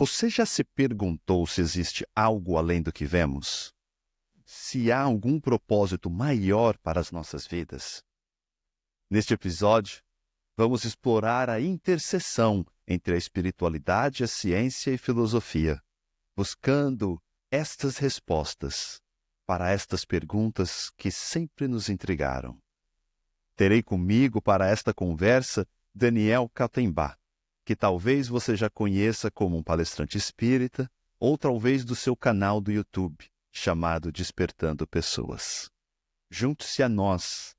Você já se perguntou se existe algo além do que vemos? Se há algum propósito maior para as nossas vidas? Neste episódio, vamos explorar a interseção entre a espiritualidade, a ciência e filosofia, buscando estas respostas para estas perguntas que sempre nos intrigaram. Terei comigo para esta conversa Daniel Katembá, que talvez você já conheça como um palestrante espírita ou talvez do seu canal do YouTube, chamado Despertando Pessoas. Junte-se a nós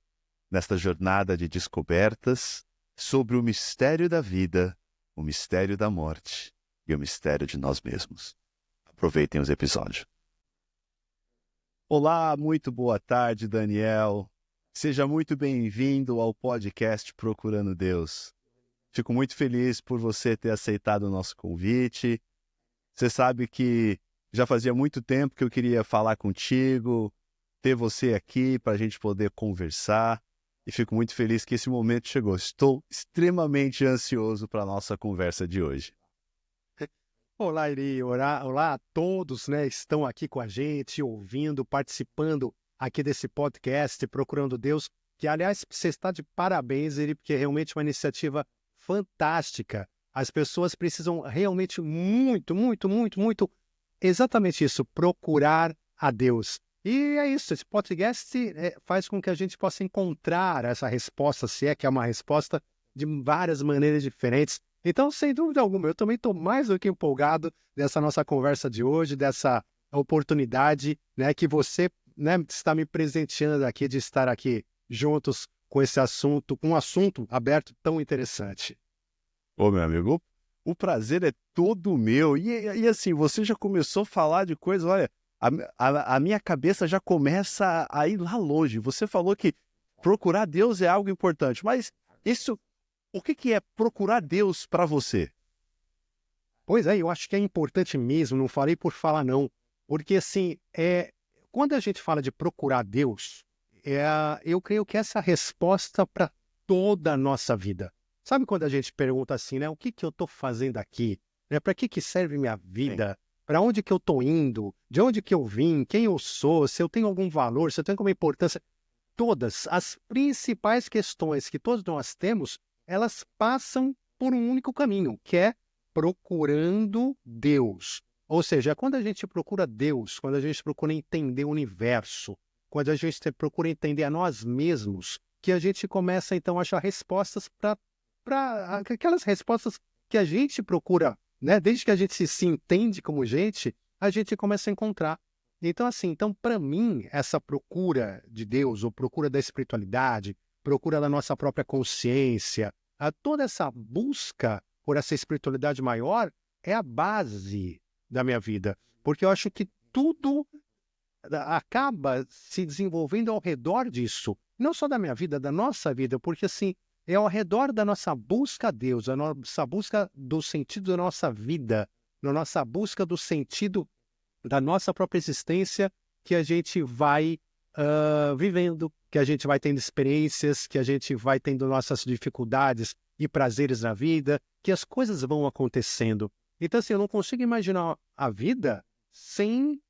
nesta jornada de descobertas sobre o mistério da vida, o mistério da morte e o mistério de nós mesmos. Aproveitem os episódios. Olá, muito boa tarde, Daniel. Seja muito bem-vindo ao podcast Procurando Deus. Fico muito feliz por você ter aceitado o nosso convite. Você sabe que já fazia muito tempo que eu queria falar contigo, ter você aqui para a gente poder conversar. E fico muito feliz que esse momento chegou. Estou extremamente ansioso para a nossa conversa de hoje. Olá, Iri. Olá a todos, né? Estão aqui com a gente, ouvindo, participando aqui desse podcast Procurando Deus, que, aliás, você está de parabéns, Iri, porque é realmente uma iniciativa fantástica. As pessoas precisam realmente muito, exatamente isso, procurar a Deus. E é isso, esse podcast faz com que a gente possa encontrar essa resposta, se é que é uma resposta, de várias maneiras diferentes. Então, sem dúvida alguma, eu também estou mais do que empolgado dessa nossa conversa de hoje, dessa oportunidade, né, que você, né, está me presenteando aqui, de estar aqui juntos com esse assunto, com um assunto aberto tão interessante. Ô, meu amigo, o prazer é todo meu. E assim, você já começou a falar de coisas, olha, a minha cabeça já começa a ir lá longe. Você falou que procurar Deus é algo importante, mas isso, o que é procurar Deus para você? Pois é, eu acho que é importante mesmo, não falei por falar não, porque assim, quando a gente fala de procurar Deus, eu creio que essa é a resposta para toda a nossa vida. Sabe quando a gente pergunta assim, né, o que eu estou fazendo aqui? Né, para que serve minha vida? Para onde que eu estou indo? De onde que eu vim? Quem eu sou? Se eu tenho algum valor? Se eu tenho alguma importância? Todas as principais questões que todos nós temos, elas passam por um único caminho, que é procurando Deus. Ou seja, quando a gente procura Deus, quando a gente procura entender o universo, quando a gente procura entender a nós mesmos, que a gente começa então a achar respostas para aquelas respostas que a gente procura, né? Desde que a gente se entende como gente, a gente começa a encontrar. Então, assim, para mim, essa procura de Deus, ou procura da espiritualidade, procura da nossa própria consciência, toda essa busca por essa espiritualidade maior é a base da minha vida. Porque eu acho que tudo acaba se desenvolvendo ao redor disso. Não só da minha vida, da nossa vida, porque assim, é ao redor da nossa busca a Deus, a nossa busca do sentido da nossa vida, na nossa busca do sentido da nossa própria existência, que a gente vai vivendo, que a gente vai tendo experiências, que a gente vai tendo nossas dificuldades e prazeres na vida, que as coisas vão acontecendo. Então, assim, eu não consigo imaginar a vida sem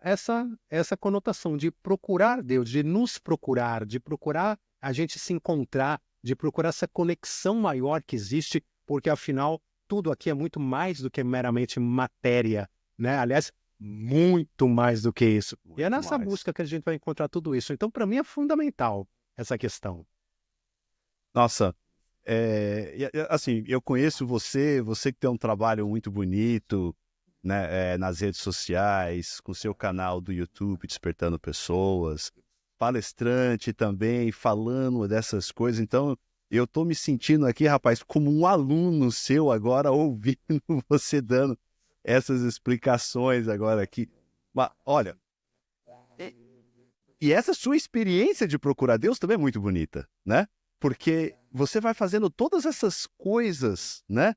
essa conotação de procurar Deus, de nos procurar, de procurar a gente se encontrar, de procurar essa conexão maior que existe, porque, afinal, tudo aqui é muito mais do que meramente matéria, né? Aliás, muito mais do que isso. E é nessa busca que a gente vai encontrar tudo isso. Então, para mim, é fundamental essa questão. Nossa, assim, eu conheço você que tem um trabalho muito bonito, né, nas redes sociais, com seu canal do YouTube Despertando Pessoas, palestrante também, falando dessas coisas. Então, eu tô me sentindo aqui, rapaz, como um aluno seu agora, ouvindo você dando essas explicações agora aqui. Mas, olha, e essa sua experiência de procurar Deus também é muito bonita, né? Porque você vai fazendo todas essas coisas, né?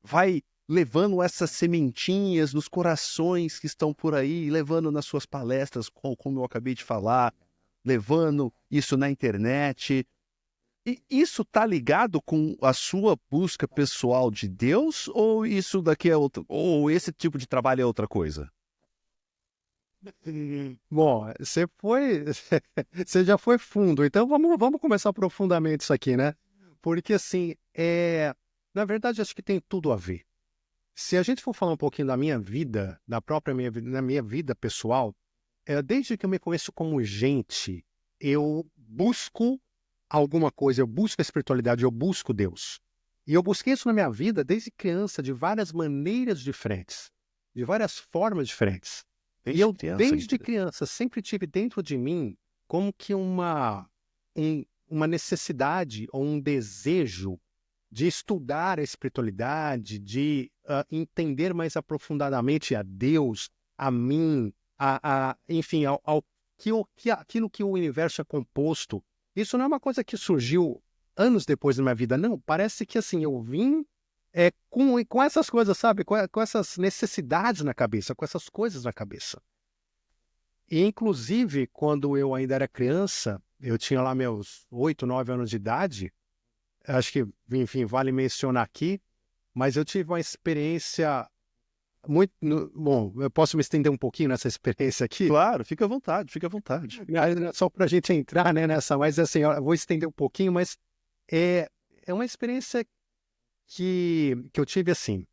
Vai levando essas sementinhas nos corações que estão por aí, levando nas suas palestras, como eu acabei de falar, levando isso na internet. E isso tá ligado com a sua busca pessoal de Deus ou isso daqui é outro, ou esse tipo de trabalho é outra coisa? Bom, você foi, você já foi fundo, então vamos começar profundamente isso aqui, né? Porque assim, na verdade acho que tem tudo a ver. Se a gente for falar um pouquinho da minha vida, da própria minha vida, na minha vida pessoal, desde que eu me conheço como gente, eu busco alguma coisa, eu busco a espiritualidade, eu busco Deus. E eu busquei isso na minha vida desde criança, de várias maneiras diferentes, de várias formas diferentes. E Desde eu, criança. desde criança, sempre tive dentro de mim como que uma necessidade ou um desejo de estudar a espiritualidade, de entender mais aprofundadamente a Deus, a mim, enfim, aquilo que o universo é composto. Isso não é uma coisa que surgiu anos depois da minha vida, não. Parece que assim, eu vim com essas coisas, sabe? Com essas necessidades na cabeça, com essas coisas na cabeça. E, inclusive, quando eu ainda era criança, eu tinha lá meus 8, 9 anos de idade, acho que, enfim, vale mencionar aqui, mas eu tive uma experiência muito... Bom, eu posso me estender um pouquinho nessa experiência aqui? Claro, fica à vontade, fica à vontade. Só para a gente entrar, né, nessa, mas assim, eu vou estender um pouquinho, mas é uma experiência que eu tive assim.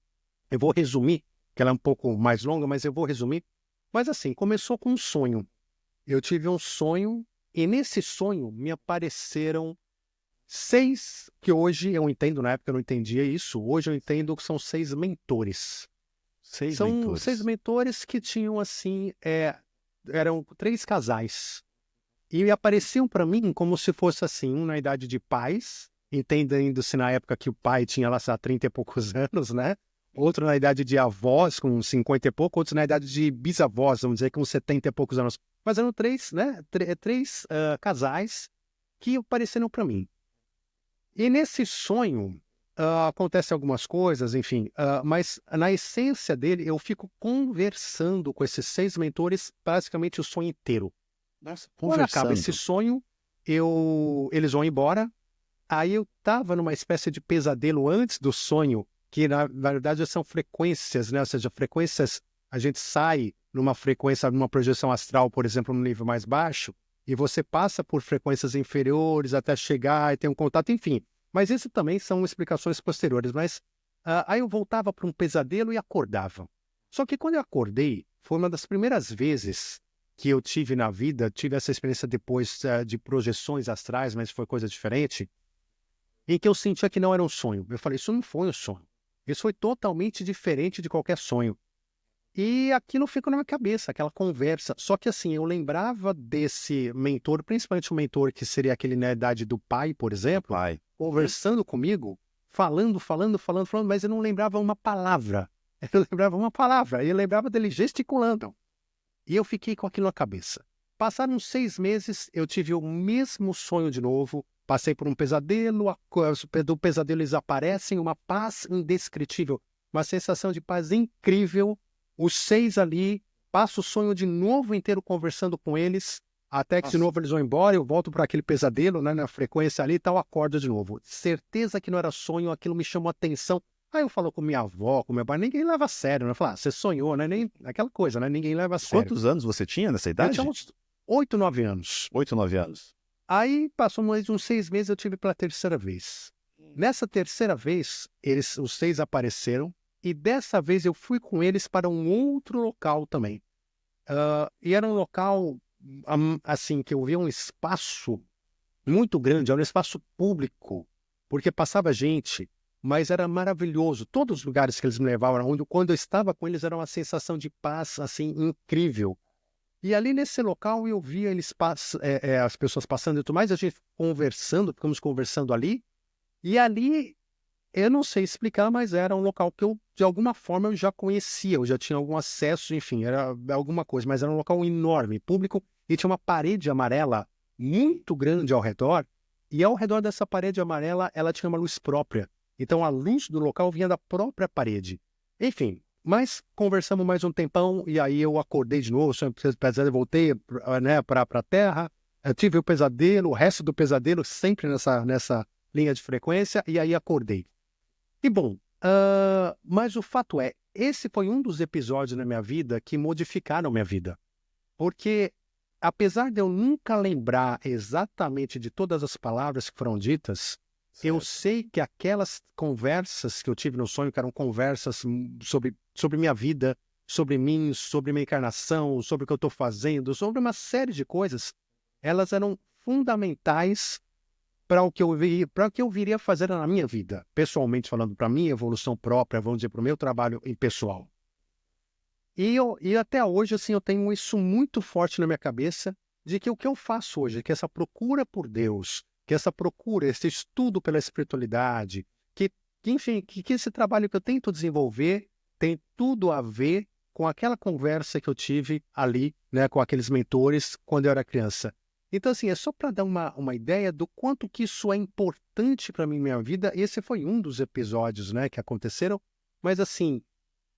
Eu vou resumir, que ela é um pouco mais longa, mas eu vou resumir. Mas assim, começou com um sonho. Eu tive um sonho e nesse sonho me apareceram 6, que hoje eu entendo, na época eu não entendia isso, hoje eu entendo que são 6 mentores. 6 São 6 mentores. mentores que tinham assim, eram 3 casais. E apareciam para mim como se fosse assim, um na idade de pais, entendendo-se na época que o pai tinha lá, sei lá, 30 e poucos anos, né? Outro na idade de avós, com 50 e pouco, outros na idade de bisavós, vamos dizer, com 70 e poucos anos. Mas eram 3, né? 3 casais que apareceram para mim. E nesse sonho, acontecem algumas coisas, enfim, mas na essência dele, eu fico conversando com esses 6 mentores basicamente o sonho inteiro. Nossa, Quando acaba esse conversando. sonho, eles vão embora. Aí eu estava numa espécie de pesadelo antes do sonho, que na verdade são frequências, né? Ou seja, frequências, a gente sai numa frequência, numa projeção astral, por exemplo, no nível mais baixo, e você passa por frequências inferiores até chegar e ter um contato, enfim. Mas isso também são explicações posteriores. Mas aí eu voltava para um pesadelo e acordava. Só que quando eu acordei, foi uma das primeiras vezes que eu tive na vida, tive essa experiência depois de projeções astrais, mas foi coisa diferente, em que eu sentia que não era um sonho. Eu falei, isso não foi um sonho. Isso foi totalmente diferente de qualquer sonho. E aquilo ficou na minha cabeça, aquela conversa. Só que assim, eu lembrava desse mentor, principalmente o mentor que seria aquele na idade do pai, por exemplo, Pai. conversando comigo, falando, mas eu não lembrava uma palavra. Eu lembrava uma palavra, e eu lembrava dele gesticulando. E eu fiquei com aquilo na cabeça. Passaram uns 6 meses, eu tive o mesmo sonho de novo, passei por um pesadelo, do pesadelo eles aparecem, uma paz indescritível, uma sensação de paz incrível. Os 6 ali, passo o sonho de novo inteiro conversando com eles, até que de Nossa. novo eles vão embora, eu volto para aquele pesadelo, né, na frequência ali e tal, acordo de novo. Certeza que não era sonho, aquilo me chamou a atenção. Aí eu falo com minha avó, com meu pai, ninguém leva a sério, né? Fala, você sonhou, né? Nem aquela coisa, né? Ninguém leva a sério. Quantos anos você tinha nessa Eu tinha idade? uns 8, 9 anos. 8, 9 anos. Aí passou mais uns 6 meses, eu tive pela terceira vez. Nessa terceira vez, os 6 apareceram e dessa vez eu fui com eles para um outro local também. E era um local, assim, que eu via um espaço muito grande, era um espaço público, porque passava gente, mas era maravilhoso. Todos os lugares que eles me levavam, quando eu estava com eles, era uma sensação de paz, assim, incrível. E ali nesse local eu via as pessoas passando e tudo mais, a gente ficamos conversando ali, e ali, eu não sei explicar, mas era um local que eu, de alguma forma, eu já conhecia, eu já tinha algum acesso, enfim, era alguma coisa, mas era um local enorme, público, e tinha uma parede amarela muito grande ao redor, e ao redor dessa parede amarela, ela tinha uma luz própria. Então a luz do local vinha da própria parede. Enfim, mas conversamos mais um tempão, e aí eu acordei de novo, eu voltei, né, para a Terra, Eu tive o pesadelo, o resto do pesadelo sempre nessa linha de frequência, e aí acordei. E bom, mas o fato é, esse foi um dos episódios na minha vida que modificaram minha vida. Porque, apesar de eu nunca lembrar exatamente de todas as palavras que foram ditas, eu Certo. sei que aquelas conversas que eu tive no sonho, que eram conversas sobre minha vida, sobre mim, sobre minha encarnação, sobre o que eu estou fazendo, sobre uma série de coisas, elas eram fundamentais para o que eu viria a fazer na minha vida, pessoalmente falando, para a minha evolução própria, vamos dizer, para o meu trabalho pessoal. E até hoje, assim, eu tenho isso muito forte na minha cabeça, de que o que eu faço hoje, que essa procura por Deus, que essa procura, esse estudo pela espiritualidade, enfim, que esse trabalho que eu tento desenvolver tem tudo a ver com aquela conversa que eu tive ali, né, com aqueles mentores quando eu era criança. Então, assim, é só para dar uma ideia do quanto que isso é importante para mim, minha vida. Esse foi um dos episódios, né, que aconteceram, mas assim,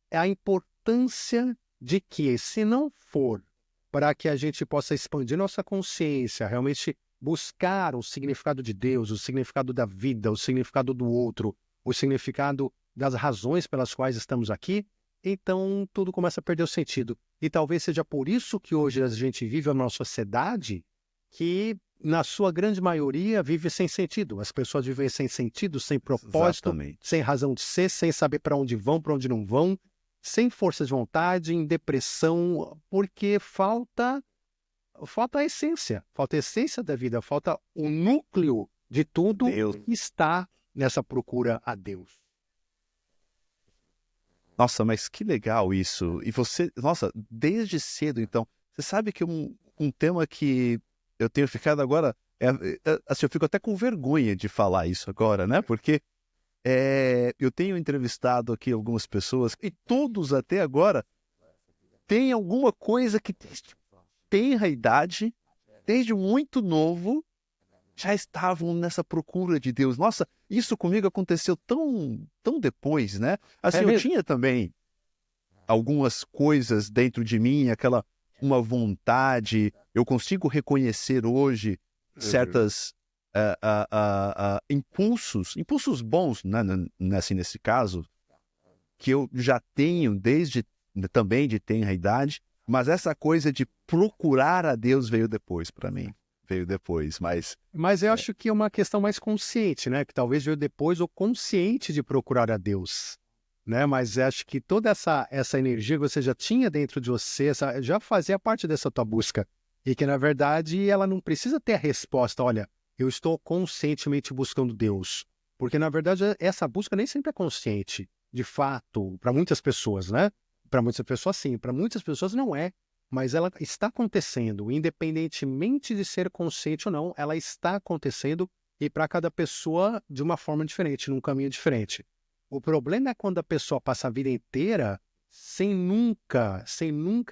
é a importância de que, se não for para que a gente possa expandir nossa consciência, realmente buscar o significado de Deus, o significado da vida, o significado do outro, o significado das razões pelas quais estamos aqui, então tudo começa a perder o sentido. E talvez seja por isso que hoje a gente vive uma sociedade que, na sua grande maioria, vive sem sentido. As pessoas vivem sem sentido, sem propósito, Exatamente. sem razão de ser, sem saber para onde vão, para onde não vão, sem força de vontade, em depressão, porque falta a essência da vida, falta o núcleo de tudo Deus. que está nessa procura a Deus. Nossa, mas que legal isso. E você, nossa, desde cedo, então, você sabe que um tema que eu tenho ficado agora, assim, eu fico até com vergonha de falar isso agora, né? Porque eu tenho entrevistado aqui algumas pessoas e todos até agora têm alguma coisa que tem a idade, desde muito novo, já estavam nessa procura de Deus. Nossa, isso comigo aconteceu tão depois, né? Assim, É eu mesmo? tinha também algumas coisas dentro de mim, uma vontade. Eu consigo reconhecer hoje Uhum. certas impulsos bons, né, assim, nesse caso, que eu já tenho desde também de tenra idade, mas essa coisa de procurar a Deus veio depois para mim. Veio depois, mas Mas eu acho que é uma questão mais consciente, né? Que talvez veio depois o consciente de procurar a Deus, né? Mas eu acho que toda essa energia que você já tinha dentro de você, já fazia parte dessa tua busca. E que, na verdade, ela não precisa ter a resposta, olha, eu estou conscientemente buscando Deus. Porque, na verdade, essa busca nem sempre é consciente, de fato, para muitas pessoas, né? Para muitas pessoas, sim. Para muitas pessoas, não é. Mas ela está acontecendo, independentemente de ser consciente ou não, ela está acontecendo e para cada pessoa de uma forma diferente, num caminho diferente. O problema é quando a pessoa passa a vida inteira sem nunca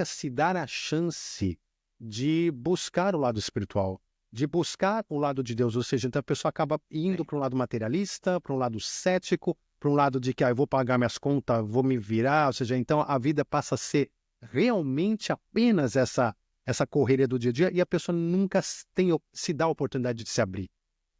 se dar a chance de buscar o lado espiritual, de buscar o lado de Deus. Ou seja, então a pessoa acaba indo para um lado materialista, para um lado cético, para um lado de que eu vou pagar minhas contas, vou me virar. Ou seja, então a vida passa a ser realmente apenas essa correria do dia a dia e a pessoa nunca se dá a oportunidade de se abrir.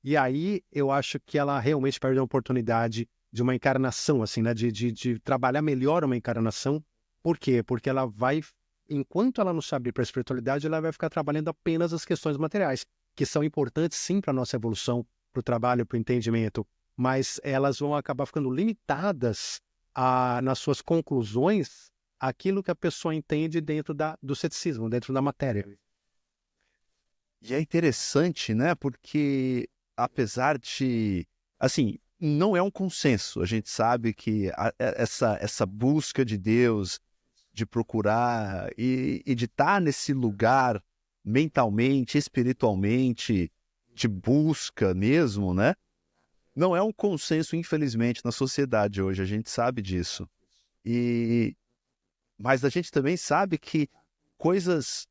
E aí eu acho que ela realmente perde a oportunidade de uma encarnação, assim, né? De trabalhar melhor uma encarnação. Por quê? Porque ela vai, enquanto ela não se abrir para a espiritualidade, ela vai ficar trabalhando apenas as questões materiais, que são importantes sim para a nossa evolução, para o trabalho, para o entendimento, mas elas vão acabar ficando limitadas nas suas conclusões aquilo que a pessoa entende dentro do ceticismo, dentro da matéria. e é interessante, né? Porque apesar de, assim, não é um consenso. A gente sabe que essa busca de Deus, de procurar e de estar nesse lugar mentalmente, espiritualmente, de busca mesmo, né? Não é um consenso, infelizmente, na sociedade hoje. A gente sabe disso. E mas a gente também sabe que coisas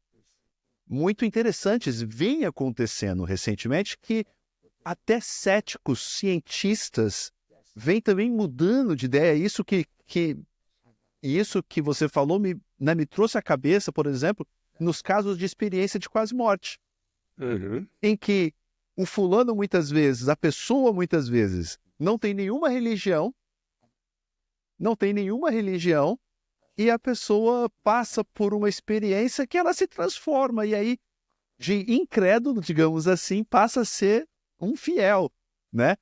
muito interessantes vêm acontecendo recentemente que até céticos, cientistas, vêm também mudando de ideia. Isso que você falou me trouxe à cabeça, por exemplo, nos casos de experiência de quase morte. Uhum. em que o fulano muitas vezes, a pessoa muitas vezes, não tem nenhuma religião, não tem nenhuma religião, e a pessoa passa por uma experiência que ela se transforma, e aí, de incrédulo, digamos assim, passa a ser um fiel, né?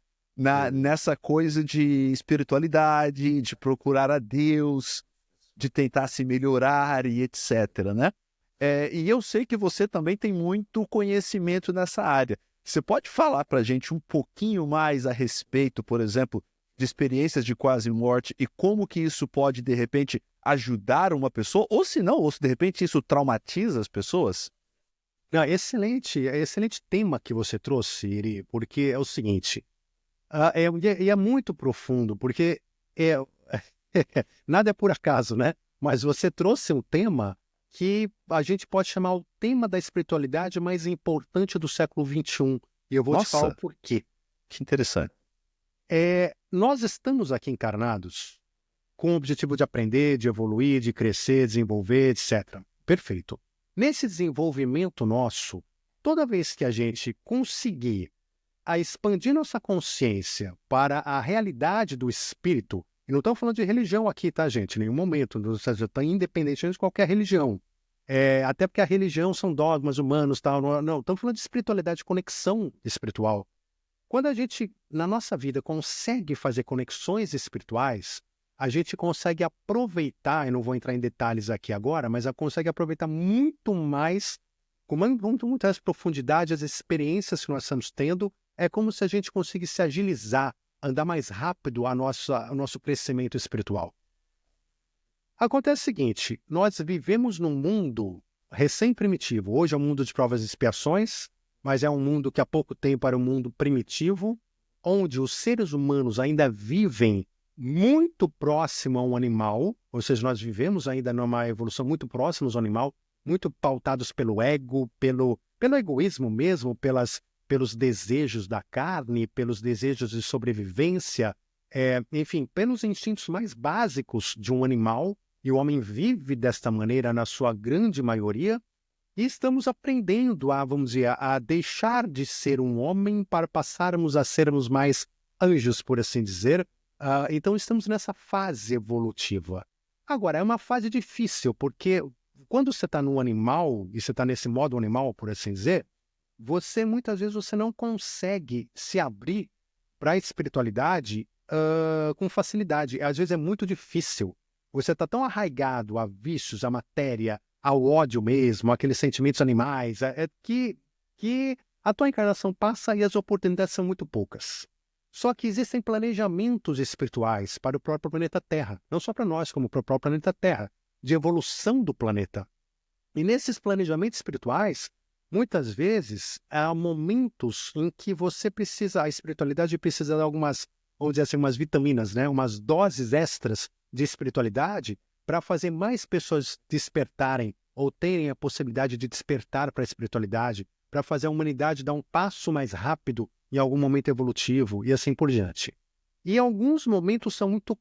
Nessa coisa de espiritualidade, de procurar a Deus, de tentar se melhorar e etc, né? E eu sei que você também tem muito conhecimento nessa área. Você pode falar para a gente um pouquinho mais a respeito, por exemplo, de experiências de quase morte e como que isso pode, de repente, ajudar uma pessoa? Ou se não, ou se de repente isso traumatiza as pessoas? Não, excelente tema que você trouxe, Iri, porque é o seguinte, é muito profundo, porque é, nada é por acaso, né? Mas você trouxe um tema que a gente pode chamar o tema da espiritualidade mais importante do século XXI. E eu vou te falar o Nossa, porquê. que interessante. Nós estamos aqui encarnados com o objetivo de aprender, de evoluir, de crescer, desenvolver, etc. Perfeito. Nesse desenvolvimento nosso, toda vez que a gente conseguir expandir nossa consciência para a realidade do espírito, e não estamos falando de religião aqui, tá, gente? Em nenhum momento, ou seja, está independente de qualquer religião. Até porque a religião são dogmas humanos, tal. Não, estamos falando de espiritualidade, de conexão espiritual. Quando a gente, na nossa vida, consegue fazer conexões espirituais, a gente consegue aproveitar, eu não vou entrar em detalhes aqui agora, mas consegue aproveitar muito mais, com muito mais profundidade, as experiências que nós estamos tendo. É como se a gente conseguisse agilizar, andar mais rápido o nosso crescimento espiritual. Acontece o seguinte, nós vivemos num mundo recém-primitivo. Hoje é um mundo de provas e expiações, mas é um mundo que há pouco tempo era um mundo primitivo, onde os seres humanos ainda vivem muito próximo a um animal, ou seja, nós vivemos ainda numa evolução muito próxima ao animal, muito pautados pelo ego, pelo egoísmo mesmo, pelos desejos da carne, pelos desejos de sobrevivência, enfim, pelos instintos mais básicos de um animal, e o homem vive desta maneira na sua grande maioria, e estamos aprendendo vamos dizer, a deixar de ser um homem para passarmos a sermos mais anjos, por assim dizer. Então estamos nessa fase evolutiva. Agora, é uma fase difícil, porque quando você está no animal, e você está nesse modo animal, por assim dizer, muitas vezes você não consegue se abrir para a espiritualidade com facilidade. Às vezes é muito difícil. Você está tão arraigado a vícios, a matéria, ao ódio mesmo, aqueles sentimentos animais, que a tua encarnação passa e as oportunidades são muito poucas. Só que existem planejamentos espirituais para o próprio planeta Terra, não só para nós, como para o próprio planeta Terra, de evolução do planeta. E nesses planejamentos espirituais, muitas vezes, há momentos em que a espiritualidade precisa de algumas, vamos dizer assim, umas vitaminas, né? Umas doses extras de espiritualidade para fazer mais pessoas despertarem ou terem a possibilidade de despertar para a espiritualidade, para fazer a humanidade dar um passo mais rápido em algum momento evolutivo e assim por diante. E alguns momentos são muito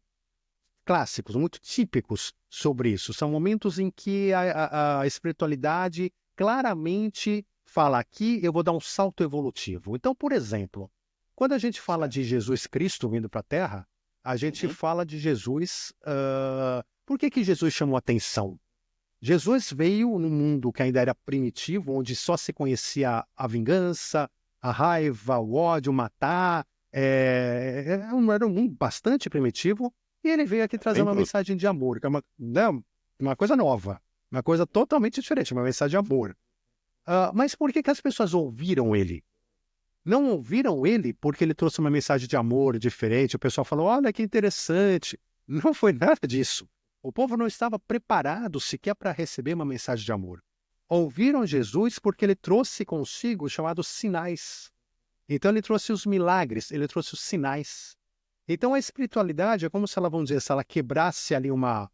clássicos, muito típicos sobre isso. São momentos em que a espiritualidade claramente fala aqui, eu vou dar um salto evolutivo. Então, por exemplo, quando a gente fala de Jesus Cristo vindo para a Terra, a gente fala de Jesus. Por que Jesus chamou atenção? Jesus veio num mundo que ainda era primitivo, onde só se conhecia a vingança, a raiva, o ódio, matar. Era um mundo bastante primitivo. E ele veio aqui trazer uma mensagem de amor, que é uma coisa nova, uma coisa totalmente diferente, uma mensagem de amor. Mas por que as pessoas ouviram ele? Não ouviram ele porque ele trouxe uma mensagem de amor diferente. O pessoal falou, olha que interessante. Não foi nada disso. O povo não estava preparado sequer para receber uma mensagem de amor. Ouviram Jesus porque ele trouxe consigo os chamados sinais. Então ele trouxe os milagres, ele trouxe os sinais. Então a espiritualidade é como se ela, vamos dizer, se ela quebrasse ali uma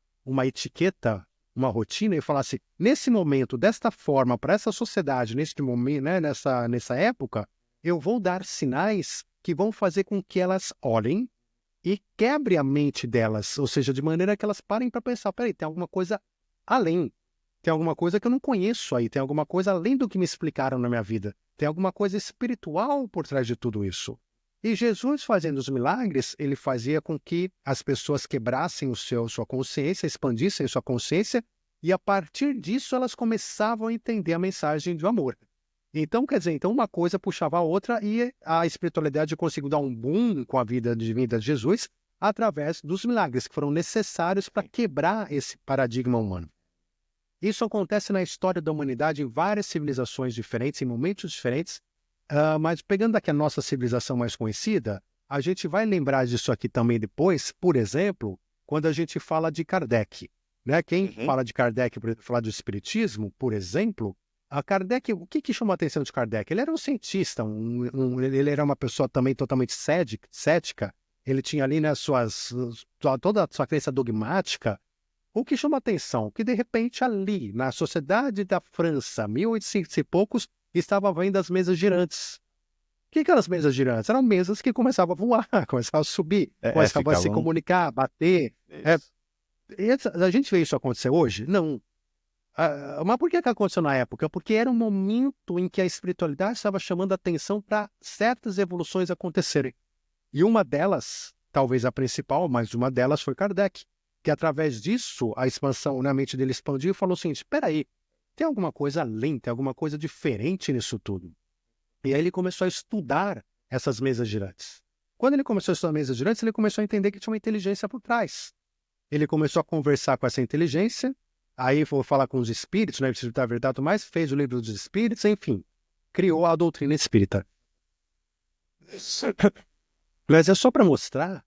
etiqueta, uma rotina e falasse, nesse momento, desta forma, para essa sociedade, neste momento, né, nessa época, eu vou dar sinais que vão fazer com que elas olhem e quebre a mente delas, ou seja, de maneira que elas parem para pensar, peraí, tem alguma coisa além, tem alguma coisa que eu não conheço aí, tem alguma coisa além do que me explicaram na minha vida. Tem alguma coisa espiritual por trás de tudo isso. E Jesus, fazendo os milagres, ele fazia com que as pessoas quebrassem sua consciência, expandissem sua consciência, e a partir disso elas começavam a entender a mensagem do amor. Então, quer dizer, uma coisa puxava a outra e a espiritualidade conseguiu dar um boom com a vida divina de Jesus através dos milagres que foram necessários para quebrar esse paradigma humano. Isso acontece na história da humanidade em várias civilizações diferentes, em momentos diferentes, mas pegando aqui a nossa civilização mais conhecida, a gente vai lembrar disso aqui também depois, por exemplo, quando a gente fala de Kardec. Né? Quem fala de Kardec, por exemplo, falar do espiritismo, por exemplo, a Kardec, o que chamou a atenção de Kardec? Ele era um cientista, ele era uma pessoa também totalmente cética, ele tinha ali, né, toda a sua crença dogmática. O que chama a atenção? Que de repente ali, na sociedade da França, 1800 e poucos, estava vendo as mesas girantes. O que eram as mesas girantes? Eram mesas que começavam a voar, começavam a subir, começavam a se comunicar, bater. A gente vê isso acontecer hoje? Não. Mas por que aconteceu na época? Porque era um momento em que a espiritualidade estava chamando a atenção para certas evoluções acontecerem. E uma delas, talvez a principal, mas uma delas foi Kardec, que através disso, a expansão na mente dele expandiu e falou assim, espera aí, tem alguma coisa além, tem alguma coisa diferente nisso tudo. E aí ele começou a estudar essas mesas girantes. Quando ele começou a estudar mesas girantes, ele começou a entender que tinha uma inteligência por trás. Ele começou a conversar com essa inteligência, aí foi falar com os espíritos, né, Espírito da Verdade, mais fez o livro dos espíritos, enfim, criou a doutrina espírita. Mas é só para mostrar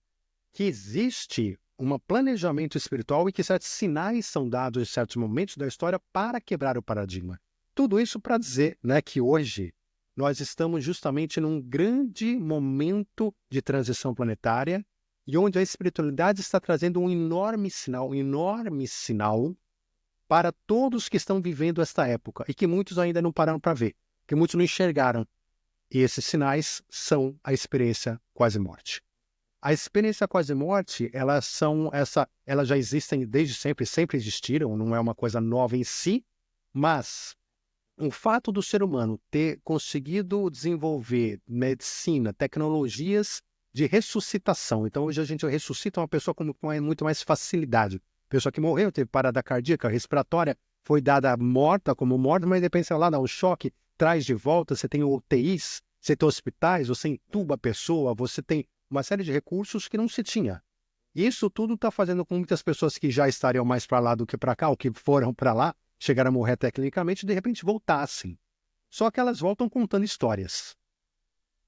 que existe um planejamento espiritual e que certos sinais são dados em certos momentos da história para quebrar o paradigma. Tudo isso para dizer, né, que hoje nós estamos justamente num grande momento de transição planetária e onde a espiritualidade está trazendo um enorme sinal para todos que estão vivendo esta época e que muitos ainda não pararam para ver, que muitos não enxergaram. E esses sinais são a experiência quase-morte. A experiência quase-morte, elas já existem desde sempre, sempre existiram, não é uma coisa nova em si, mas o fato do ser humano ter conseguido desenvolver medicina, tecnologias de ressuscitação. Então, hoje a gente ressuscita uma pessoa com muito mais facilidade. Pessoa que morreu, teve parada cardíaca, respiratória, foi dada morta como morta, mas depois lá dá um choque, traz de volta, você tem UTIs, você tem hospitais, você entuba a pessoa, você tem uma série de recursos que não se tinha. Isso tudo está fazendo com que muitas pessoas que já estariam mais para lá do que para cá, ou que foram para lá, chegaram a morrer tecnicamente, de repente voltassem. Só que elas voltam contando histórias.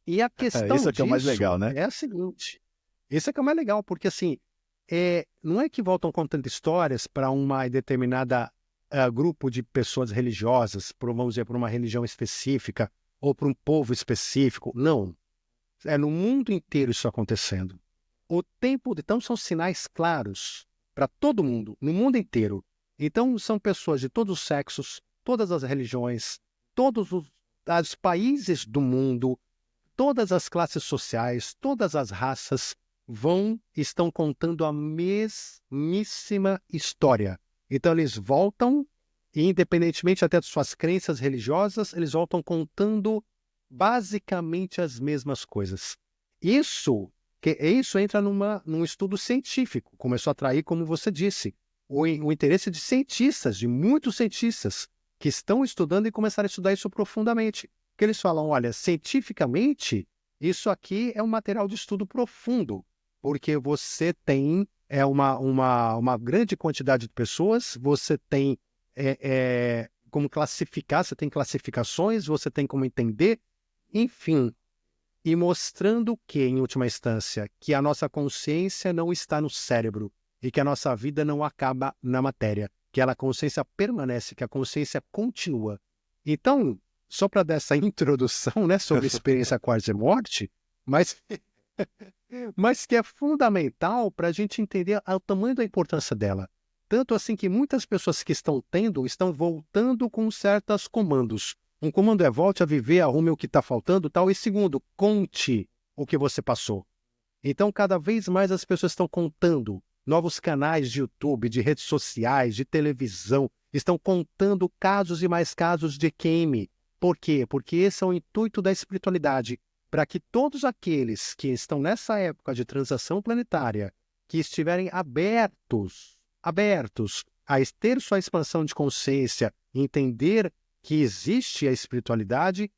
E a questão isso aqui é o mais legal, né? É a seguinte. Isso é que é o mais legal, porque assim, não é que voltam contando histórias para uma determinada grupo de pessoas religiosas, vamos dizer, para uma religião específica, ou para um povo específico. Não. É no mundo inteiro isso acontecendo. Então são sinais claros para todo mundo, no mundo inteiro. Então são pessoas de todos os sexos, todas as religiões, todos os países do mundo, todas as classes sociais, todas as raças estão contando a mesmíssima história. Então eles voltam, e independentemente até de suas crenças religiosas, eles voltam contando basicamente as mesmas coisas. Isso entra num estudo científico, começou a atrair, como você disse, o interesse de cientistas, de muitos cientistas, que estão estudando e começaram a estudar isso profundamente. Porque eles falam, olha, cientificamente, isso aqui é um material de estudo profundo, porque você tem uma grande quantidade de pessoas, você tem como classificar, você tem classificações, você tem como entender, enfim, e mostrando que, em última instância, que a nossa consciência não está no cérebro e que a nossa vida não acaba na matéria, que a consciência permanece, que a consciência continua. Então, só para dar essa introdução, né, sobre a experiência quase-morte, mas que é fundamental para a gente entender o tamanho da importância dela. Tanto assim que muitas pessoas que estão voltando com certos comandos. Um comando é volte a viver, arrume o que está faltando, tal. E segundo, conte o que você passou. Então, cada vez mais as pessoas estão contando. Novos canais de YouTube, de redes sociais, de televisão, estão contando casos e mais casos de queime. Por quê? Porque esse é o intuito da espiritualidade, para que todos aqueles que estão nessa época de transação planetária, que estiverem abertos a ter sua expansão de consciência, entender que existe a espiritualidade,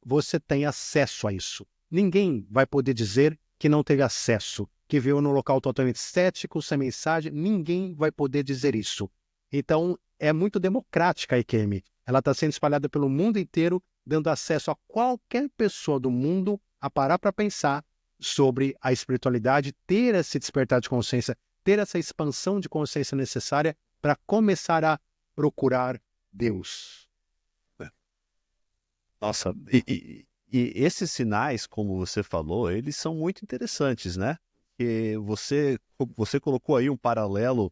você tem acesso a isso. Ninguém vai poder dizer que não teve acesso, que veio num local totalmente cético, sem mensagem. Ninguém vai poder dizer isso. Então, é muito democrática a EQM. Ela está sendo espalhada pelo mundo inteiro, dando acesso a qualquer pessoa do mundo a parar para pensar sobre a espiritualidade, ter esse despertar de consciência, ter essa expansão de consciência necessária para começar a procurar Deus. Nossa, e esses sinais, como você falou, eles são muito interessantes, né? Que você colocou aí um paralelo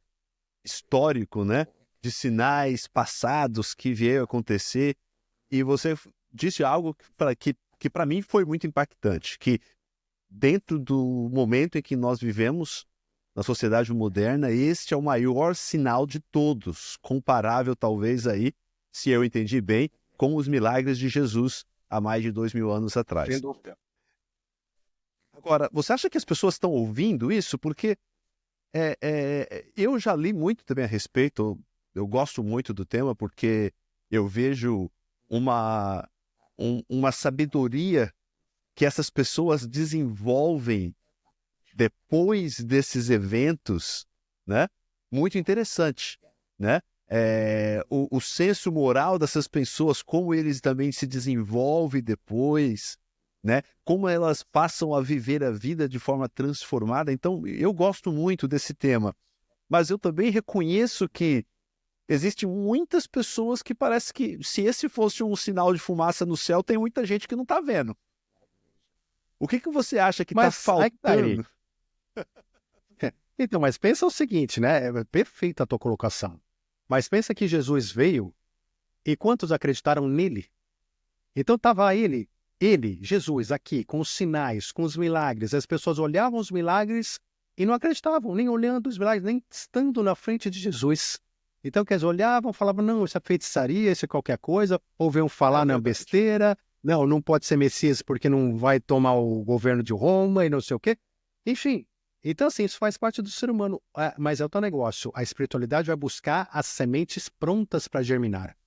histórico, né? De sinais passados que vieram acontecer, e você disse algo que para mim foi muito impactante, que dentro do momento em que nós vivemos, na sociedade moderna, este é o maior sinal de todos, comparável talvez aí, se eu entendi bem, com os milagres de Jesus há mais de 2000 anos atrás. Sem dúvida. Agora, você acha que as pessoas estão ouvindo isso? Porque eu já li muito também a respeito, eu gosto muito do tema, porque eu vejo uma sabedoria que essas pessoas desenvolvem depois desses eventos, né? Muito interessante, né? O senso moral dessas pessoas, como eles também se desenvolvem depois, né? Como elas passam a viver a vida de forma transformada. Então, eu gosto muito desse tema, mas eu também reconheço que existem muitas pessoas que parece que, se esse fosse um sinal de fumaça no céu, tem muita gente que não está vendo. O que você acha que está Mas aí que tá, Eri. faltando? Então, mas pensa o seguinte, né? É perfeita a tua colocação. Mas pensa que Jesus veio e quantos acreditaram nele? Então estava ele, Jesus, aqui, com os sinais, com os milagres. As pessoas olhavam os milagres e não acreditavam, nem olhando os milagres, nem estando na frente de Jesus. Então, quer dizer, olhavam, falavam, não, isso é feitiçaria, isso é qualquer coisa, ouviam falar na besteira, não pode ser Messias porque não vai tomar o governo de Roma e não sei o quê. Enfim, então assim, isso faz parte do ser humano, mas é o teu negócio. A espiritualidade vai buscar as sementes prontas para germinar.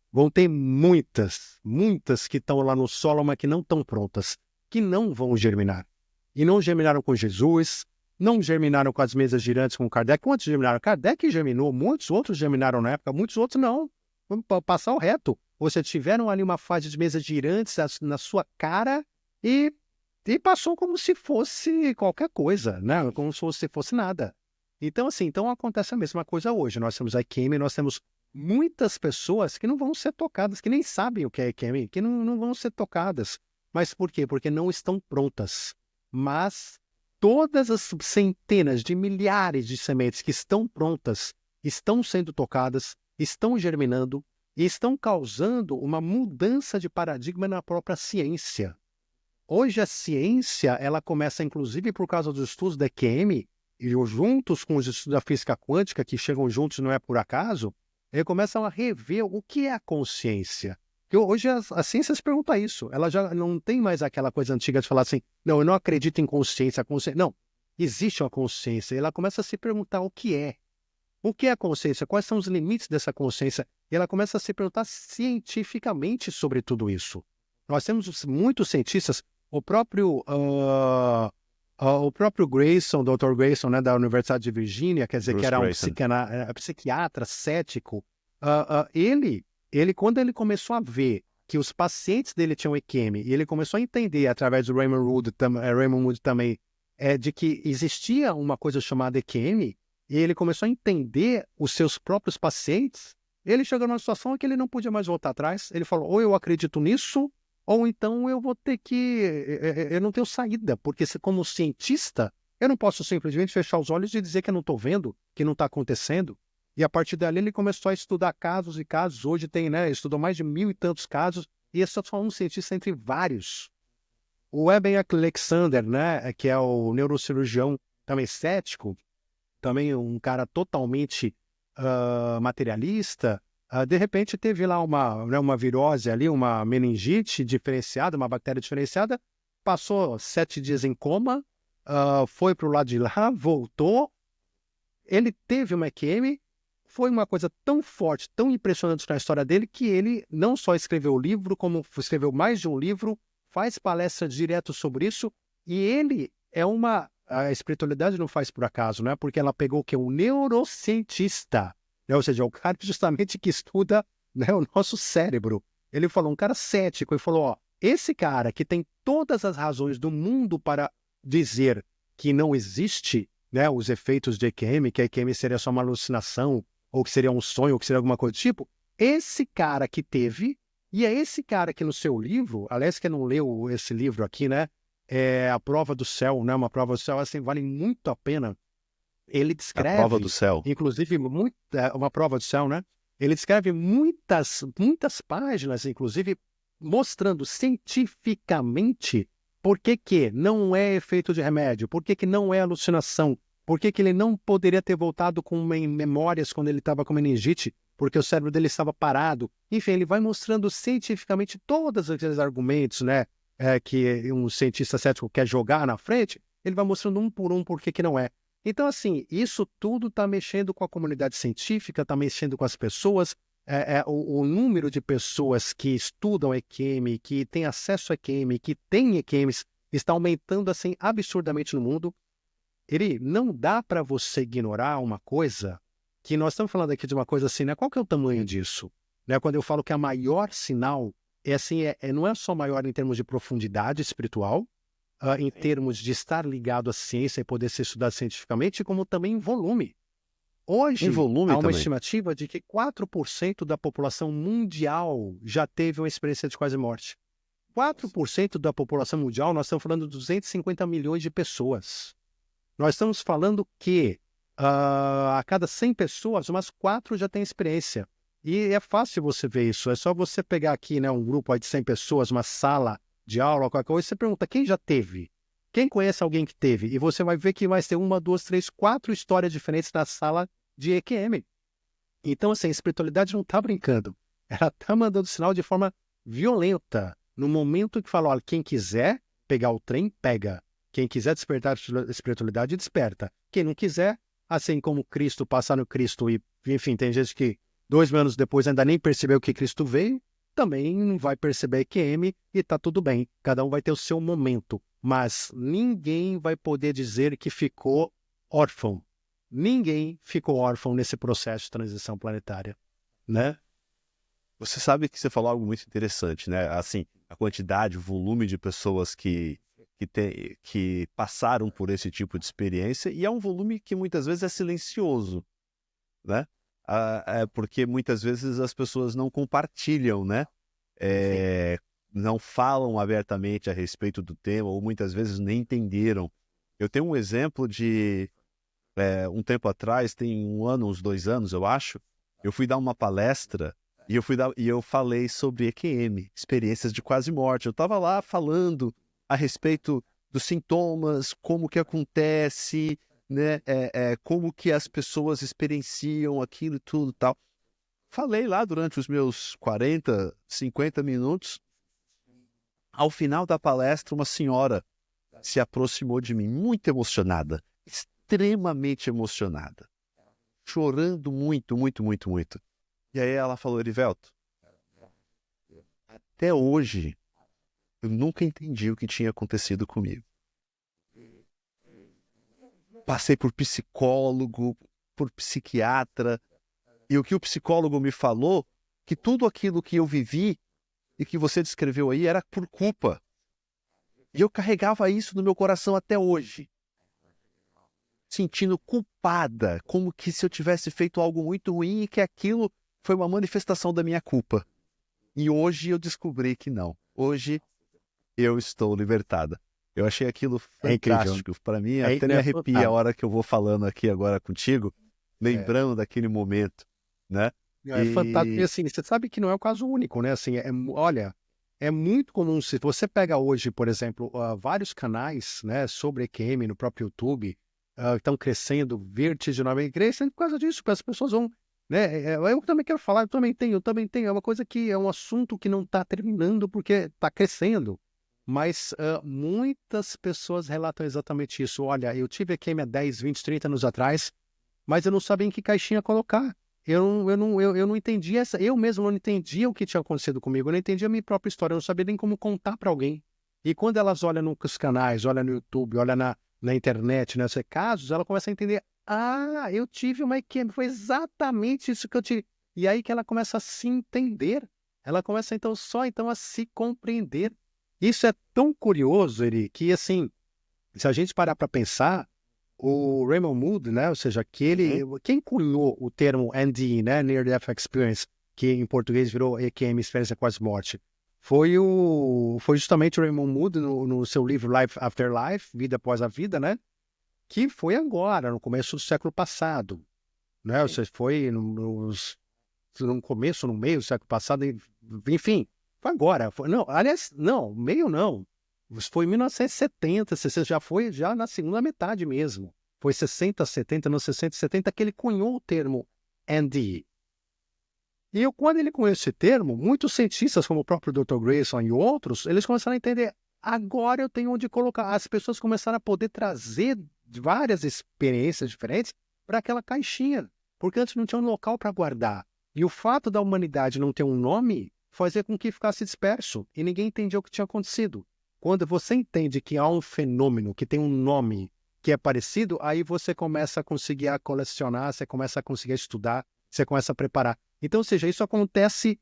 Vão ter muitas que estão lá no solo, mas que não estão prontas, que não vão germinar. E não germinaram com Jesus, não germinaram com as mesas girantes com Kardec. Quantos germinaram? Kardec germinou, muitos outros germinaram na época, muitos outros não. Vamos passar o reto. Você tiveram ali uma fase de mesas girantes na sua cara e passou como se fosse qualquer coisa, né? Como se fosse nada. Então, assim, acontece a mesma coisa hoje. Nós temos a EQM, nós temos muitas pessoas que não vão ser tocadas, que nem sabem o que é EQM, que não vão ser tocadas. Mas por quê? Porque não estão prontas. Mas todas as centenas de milhares de sementes que estão prontas, estão sendo tocadas, estão germinando e estão causando uma mudança de paradigma na própria ciência. Hoje a ciência, ela começa inclusive por causa dos estudos da EQM, e juntos com os estudos da física quântica, que chegam juntos não é por acaso, eles começam a rever o que é a consciência. Porque hoje a ciência se pergunta isso. Ela já não tem mais aquela coisa antiga de falar assim, não, eu não acredito em consciência. Não, existe uma consciência. Ela começa a se perguntar o que é. O que é a consciência? Quais são os limites dessa consciência? E ela começa a se perguntar cientificamente sobre tudo isso. Nós temos muitos cientistas, o próprio Grayson, Dr. Grayson, né, da Universidade de Virgínia, quer dizer, Bruce que era um Grayson. psiquiatra cético, ele, quando ele começou a ver que os pacientes dele tinham EQM, e ele começou a entender, através do Raymond Wood também, de que existia uma coisa chamada EQM, e ele começou a entender os seus próprios pacientes, ele chegou numa situação em que ele não podia mais voltar atrás. Ele falou, ou eu acredito nisso, ou então eu vou ter que... Eu não tenho saída, porque como cientista, eu não posso simplesmente fechar os olhos e dizer que eu não estou vendo, que não está acontecendo. E a partir dali ele começou a estudar casos e casos. Hoje tem, né, estudou mais de 1000 e tantos casos, e esse é só um cientista entre vários. O Eben Alexander, né, que é o neurocirurgião também cético, também um cara totalmente materialista, De repente teve lá uma virose ali, uma meningite diferenciada, uma bactéria diferenciada, passou 7 dias em coma, foi para o lado de lá, voltou, ele teve uma EQM, foi uma coisa tão forte, tão impressionante na história dele, que ele não só escreveu o livro, como escreveu mais de um livro, faz palestra direto sobre isso, e ele é a espiritualidade não faz por acaso, né? Porque ela pegou o que? Um neurocientista, né? Ou seja, o cara justamente que estuda, né, o nosso cérebro. Ele falou, um cara cético, e falou, ó, esse cara que tem todas as razões do mundo para dizer que não existe, né, os efeitos de EQM, que a EQM seria só uma alucinação, ou que seria um sonho, ou que seria alguma coisa do tipo, esse cara que teve, e é esse cara que no seu livro, aliás, quem não leu esse livro aqui, né, é A Prova do Céu, né, uma prova do céu, assim, vale muito a pena. Ele A prova do descreve, céu. inclusive, uma prova do céu, né, ele descreve muitas páginas, inclusive, mostrando cientificamente por que que não é efeito de remédio, por que que não é alucinação, por que que ele não poderia ter voltado com memórias quando ele estava com meningite, porque o cérebro dele estava parado. Enfim, ele vai mostrando cientificamente todos aqueles argumentos, né, que um cientista cético quer jogar na frente, ele vai mostrando um por um por que que não é. Então, assim, isso tudo está mexendo com a comunidade científica, está mexendo com as pessoas, o número de pessoas que estudam EQM, que têm acesso a EQM, que têm EQMs, está aumentando assim absurdamente no mundo. Ele não dá para você ignorar uma coisa que nós estamos falando aqui de uma coisa assim, né? Qual que é o tamanho disso? Né? Quando eu falo que a maior sinal é assim, não é só maior em termos de profundidade espiritual, em termos de estar ligado à ciência e poder ser estudado cientificamente, como também em volume. Em Hoje, volume há uma também. estimativa de que 4% da população mundial já teve uma experiência de quase morte. 4% da população mundial, nós estamos falando de 250 milhões de pessoas. Nós estamos falando que a cada 100 pessoas, umas 4 já têm experiência. E é fácil você ver isso. É só você pegar aqui, né, um grupo aí de 100 pessoas, uma sala de aula, qualquer coisa, e você pergunta quem já teve? Quem conhece alguém que teve? E você vai ver que vai ter 1, 2, 3, 4 histórias diferentes na sala de EQM. Então, assim, a espiritualidade não está brincando. Ela está mandando sinal de forma violenta. No momento que fala, olha, quem quiser pegar o trem, pega. Quem quiser despertar a espiritualidade, desperta. Quem não quiser, assim como Cristo, passar no Cristo e, enfim, tem gente que 2.000 anos depois ainda nem percebeu que Cristo veio, também não vai perceber EQM e tá tudo bem. Cada um vai ter o seu momento. Mas ninguém vai poder dizer que ficou órfão. Ninguém ficou órfão nesse processo de transição planetária, né? Você sabe que você falou algo muito interessante, né? Assim, a quantidade, o volume de pessoas que passaram por esse tipo de experiência, e é um volume que muitas vezes é silencioso, né? Porque muitas vezes as pessoas não compartilham, né? Sim. É, não falam abertamente a respeito do tema, ou muitas vezes nem entenderam. Eu tenho um exemplo de um tempo atrás, tem 1 ano, uns 2 anos, eu acho, eu fui dar uma palestra e eu falei sobre EQM, experiências de quase morte. Eu estava lá falando a respeito dos sintomas, como que acontece, né, como que as pessoas experienciam aquilo e tudo e tal. Falei lá durante os meus 40, 50 minutos. Ao final da palestra, uma senhora se aproximou de mim, muito emocionada, extremamente emocionada, chorando muito, muito, muito, muito. E aí ela falou, Erivelto, até hoje eu nunca entendi o que tinha acontecido comigo. Passei por psicólogo, por psiquiatra, e o que o psicólogo me falou, que tudo aquilo que eu vivi e que você descreveu aí era por culpa. E eu carregava isso no meu coração até hoje, sentindo culpada, como que se eu tivesse feito algo muito ruim e que aquilo foi uma manifestação da minha culpa. E hoje eu descobri que não. Hoje eu estou libertada. Eu achei aquilo É incrível. fantástico. Para mim, até me É arrepia a fantástico. hora que eu vou falando aqui agora contigo, É, lembrando daquele momento, né? é fantástico. E E assim, você sabe que não é o caso único, né? Assim, olha, é muito comum, se você pega hoje, por exemplo, vários canais, né, sobre EQM no próprio YouTube, estão crescendo vertiginosamente, crescendo por causa disso, porque as pessoas vão né? Eu também quero falar, eu também tenho. É uma coisa que é um assunto que não está terminando porque está crescendo. Mas muitas pessoas relatam exatamente isso. Olha, eu tive EQM há 10, 20, 30 anos atrás, mas eu não sabia em que caixinha colocar. Eu não entendia eu mesmo não entendia o que tinha acontecido comigo, eu não entendia a minha própria história, eu não sabia nem como contar para alguém. E quando elas olham nos canais, olham no YouTube, olham na internet, nesses casos, ela começa a entender, eu tive uma EQM, foi exatamente isso que eu tive. E aí que ela começa a se entender, ela começa então só então a se compreender. Isso é tão curioso, Eri, que assim, se a gente parar para pensar, o Raymond Moody, né, ou seja, Uhum. quem cunhou o termo NDE, né, Near Death Experience, que em português virou EQM, Experiência Quase-Morte, foi justamente o Raymond Moody no seu livro Life After Life, Vida Após a Vida, né, que foi agora, no começo do século passado, né, ou seja, foi no começo, no meio do século passado, enfim, foi agora. Não, aliás, não, meio não. Foi em 1970, 60, já foi já na segunda metade mesmo. Foi 60, 70, nos 60 e 70 que ele cunhou o termo NDE. Quando ele cunhou esse termo, muitos cientistas, como o próprio Dr. Grayson e outros, eles começaram a entender, agora eu tenho onde colocar. As pessoas começaram a poder trazer várias experiências diferentes para aquela caixinha, porque antes não tinha um local para guardar. E o fato da humanidade não ter um nome fazia com que ficasse disperso e ninguém entendia o que tinha acontecido. Quando você entende que há um fenômeno que tem um nome que é parecido, aí você começa a conseguir colecionar, você começa a conseguir estudar, você começa a preparar. Então, ou seja, isso acontece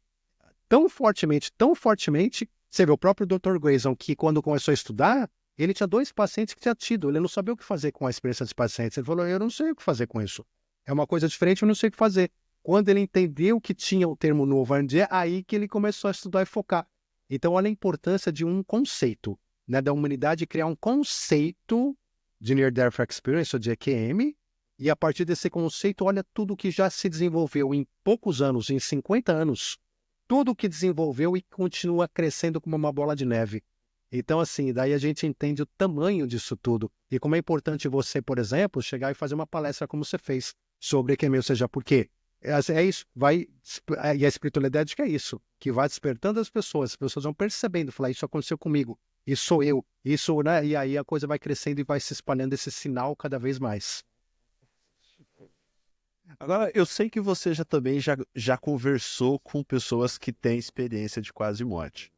tão fortemente. Você vê o próprio Dr. Grayson, que quando começou a estudar, ele tinha 2 pacientes que tinha tido, ele não sabia o que fazer com a experiência dos pacientes. Ele falou, eu não sei o que fazer com isso. É uma coisa diferente, eu não sei o que fazer. Quando ele entendeu que tinha o termo novo, é aí que ele começou a estudar e focar. Então, olha a importância de um conceito, né, da humanidade criar um conceito de Near Death Experience, ou de EQM, e a partir desse conceito, olha tudo que já se desenvolveu em poucos anos, em 50 anos, tudo que desenvolveu e continua crescendo como uma bola de neve. Então, assim, daí a gente entende o tamanho disso tudo. E como é importante você, por exemplo, chegar e fazer uma palestra como você fez sobre EQM, ou seja, porque é isso, e a espiritualidade que é isso, que vai despertando as pessoas vão percebendo, falar, isso aconteceu comigo, isso sou eu, isso, né? E aí a coisa vai crescendo e vai se espalhando esse sinal cada vez mais. Agora, eu sei que você já conversou com pessoas que têm experiência de quase morte,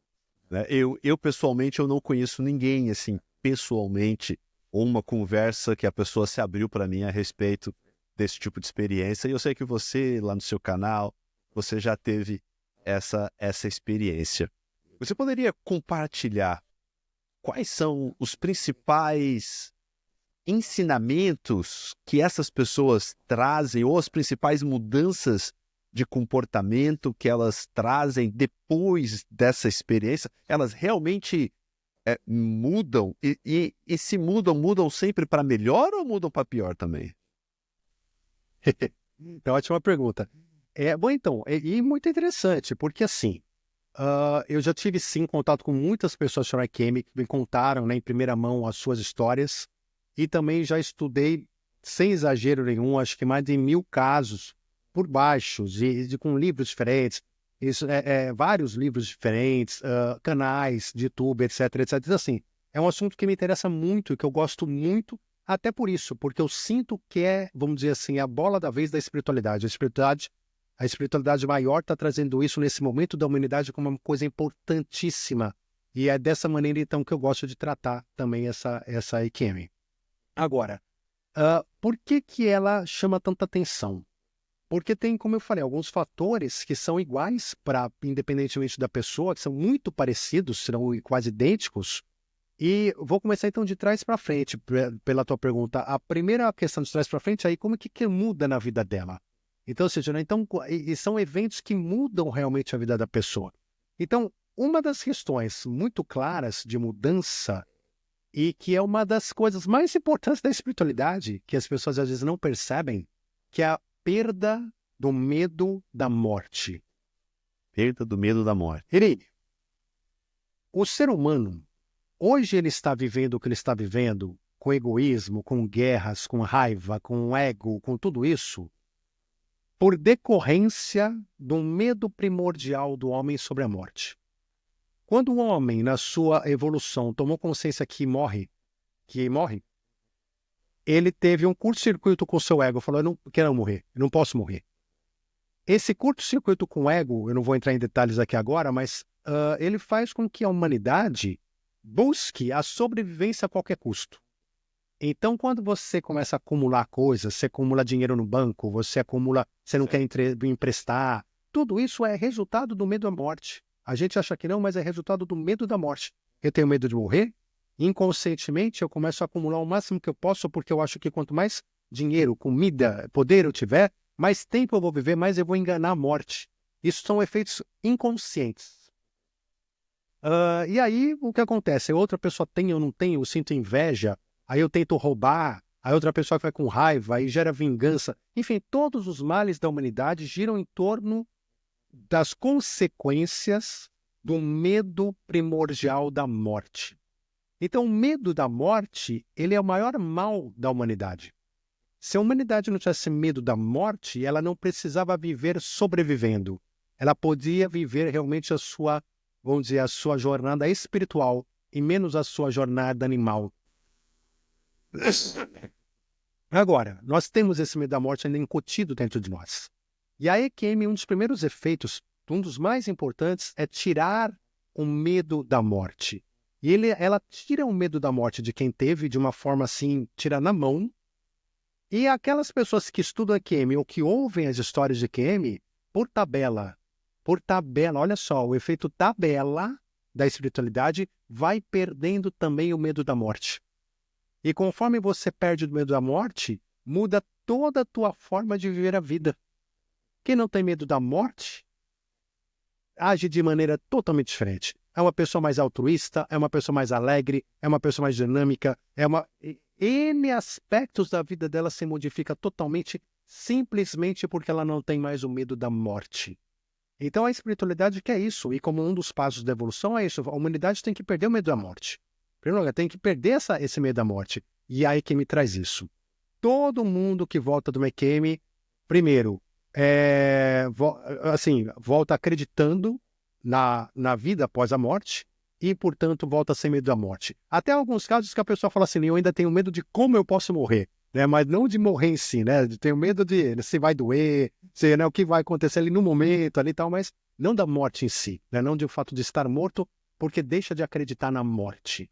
né? Eu pessoalmente eu não conheço ninguém assim pessoalmente ou uma conversa que a pessoa se abriu para mim a respeito desse tipo de experiência. E eu sei que você lá no seu canal você já teve essa experiência. Você poderia compartilhar quais são os principais ensinamentos que essas pessoas trazem ou as principais mudanças de comportamento que elas trazem depois dessa experiência? Elas realmente mudam e se mudam, mudam sempre para melhor ou mudam para pior também? É uma ótima pergunta. Bom, então, e muito interessante, porque assim, eu já tive sim contato com muitas pessoas sobre IQM que me contaram, né, em primeira mão as suas histórias, e também já estudei, sem exagero nenhum, acho que mais de 1000 casos por baixo, com livros diferentes, vários livros diferentes, canais de YouTube, etc, etc. Então, assim, é um assunto que me interessa muito e que eu gosto muito, até por isso, porque eu sinto que vamos dizer assim, a bola da vez da espiritualidade. A espiritualidade maior está trazendo isso nesse momento da humanidade como uma coisa importantíssima. E é dessa maneira, então, que eu gosto de tratar também essa EQM. Agora, por que ela chama tanta atenção? Porque tem, como eu falei, alguns fatores que são iguais independentemente da pessoa, que são muito parecidos, serão quase idênticos. E vou começar então de trás para frente, pela tua pergunta. A primeira questão de trás para frente é aí como que muda na vida dela. Então, ou seja, né, então, e são eventos que mudam realmente a vida da pessoa. Então, uma das questões muito claras de mudança e que é uma das coisas mais importantes da espiritualidade, que as pessoas às vezes não percebem, que é a perda do medo da morte. Perda do medo da morte. O ser humano, hoje ele está vivendo o que ele está vivendo, com egoísmo, com guerras, com raiva, com ego, com tudo isso, por decorrência do medo primordial do homem sobre a morte. Quando o homem, na sua evolução, tomou consciência que morre, ele teve um curto-circuito com o seu ego, falou, eu não quero morrer, eu não posso morrer. Esse curto-circuito com o ego, eu não vou entrar em detalhes aqui agora, mas ele faz com que a humanidade busque a sobrevivência a qualquer custo. Então, quando você começa a acumular coisas, você acumula dinheiro no banco, você não quer emprestar, tudo isso é resultado do medo à morte. A gente acha que não, mas é resultado do medo da morte. Eu tenho medo de morrer, inconscientemente eu começo a acumular o máximo que eu posso, porque eu acho que quanto mais dinheiro, comida, poder eu tiver, mais tempo eu vou viver, mais eu vou enganar a morte. Isso são efeitos inconscientes. E aí, o que acontece? Outra pessoa tem, eu não tenho, eu sinto inveja, aí eu tento roubar, aí outra pessoa fica com raiva, aí gera vingança. Enfim, todos os males da humanidade giram em torno das consequências do medo primordial da morte. Então, o medo da morte, ele é o maior mal da humanidade. Se a humanidade não tivesse medo da morte, ela não precisava viver sobrevivendo. Ela podia viver realmente a sua jornada espiritual e menos a sua jornada animal. Agora, nós temos esse medo da morte ainda incutido dentro de nós. E a EQM, um dos primeiros efeitos, um dos mais importantes, é tirar o medo da morte. E ela tira o medo da morte de quem teve, de uma forma assim, tira na mão. E aquelas pessoas que estudam EQM ou que ouvem as histórias de EQM, por tabela, olha só, o efeito tabela da espiritualidade vai perdendo também o medo da morte. E conforme você perde o medo da morte, muda toda a tua forma de viver a vida. Quem não tem medo da morte, age de maneira totalmente diferente. É uma pessoa mais altruísta, é uma pessoa mais alegre, é uma pessoa mais dinâmica, N aspectos da vida dela se modifica totalmente, simplesmente porque ela não tem mais o medo da morte. Então a espiritualidade quer isso, e como um dos passos da evolução é isso, a humanidade tem que perder o medo da morte. Primeiro lugar, tem que perder esse medo da morte. E a EQM traz isso. Todo mundo que volta do EQM, primeiro, volta acreditando na vida após a morte e, portanto, volta sem medo da morte. Até alguns casos que a pessoa fala assim, eu ainda tenho medo de como eu posso morrer, né? Mas não de morrer em si, né? Tenho medo de se vai doer, o que vai acontecer ali no momento, ali e tal, mas não da morte em si, né? Não do fato de estar morto, porque deixa de acreditar na morte.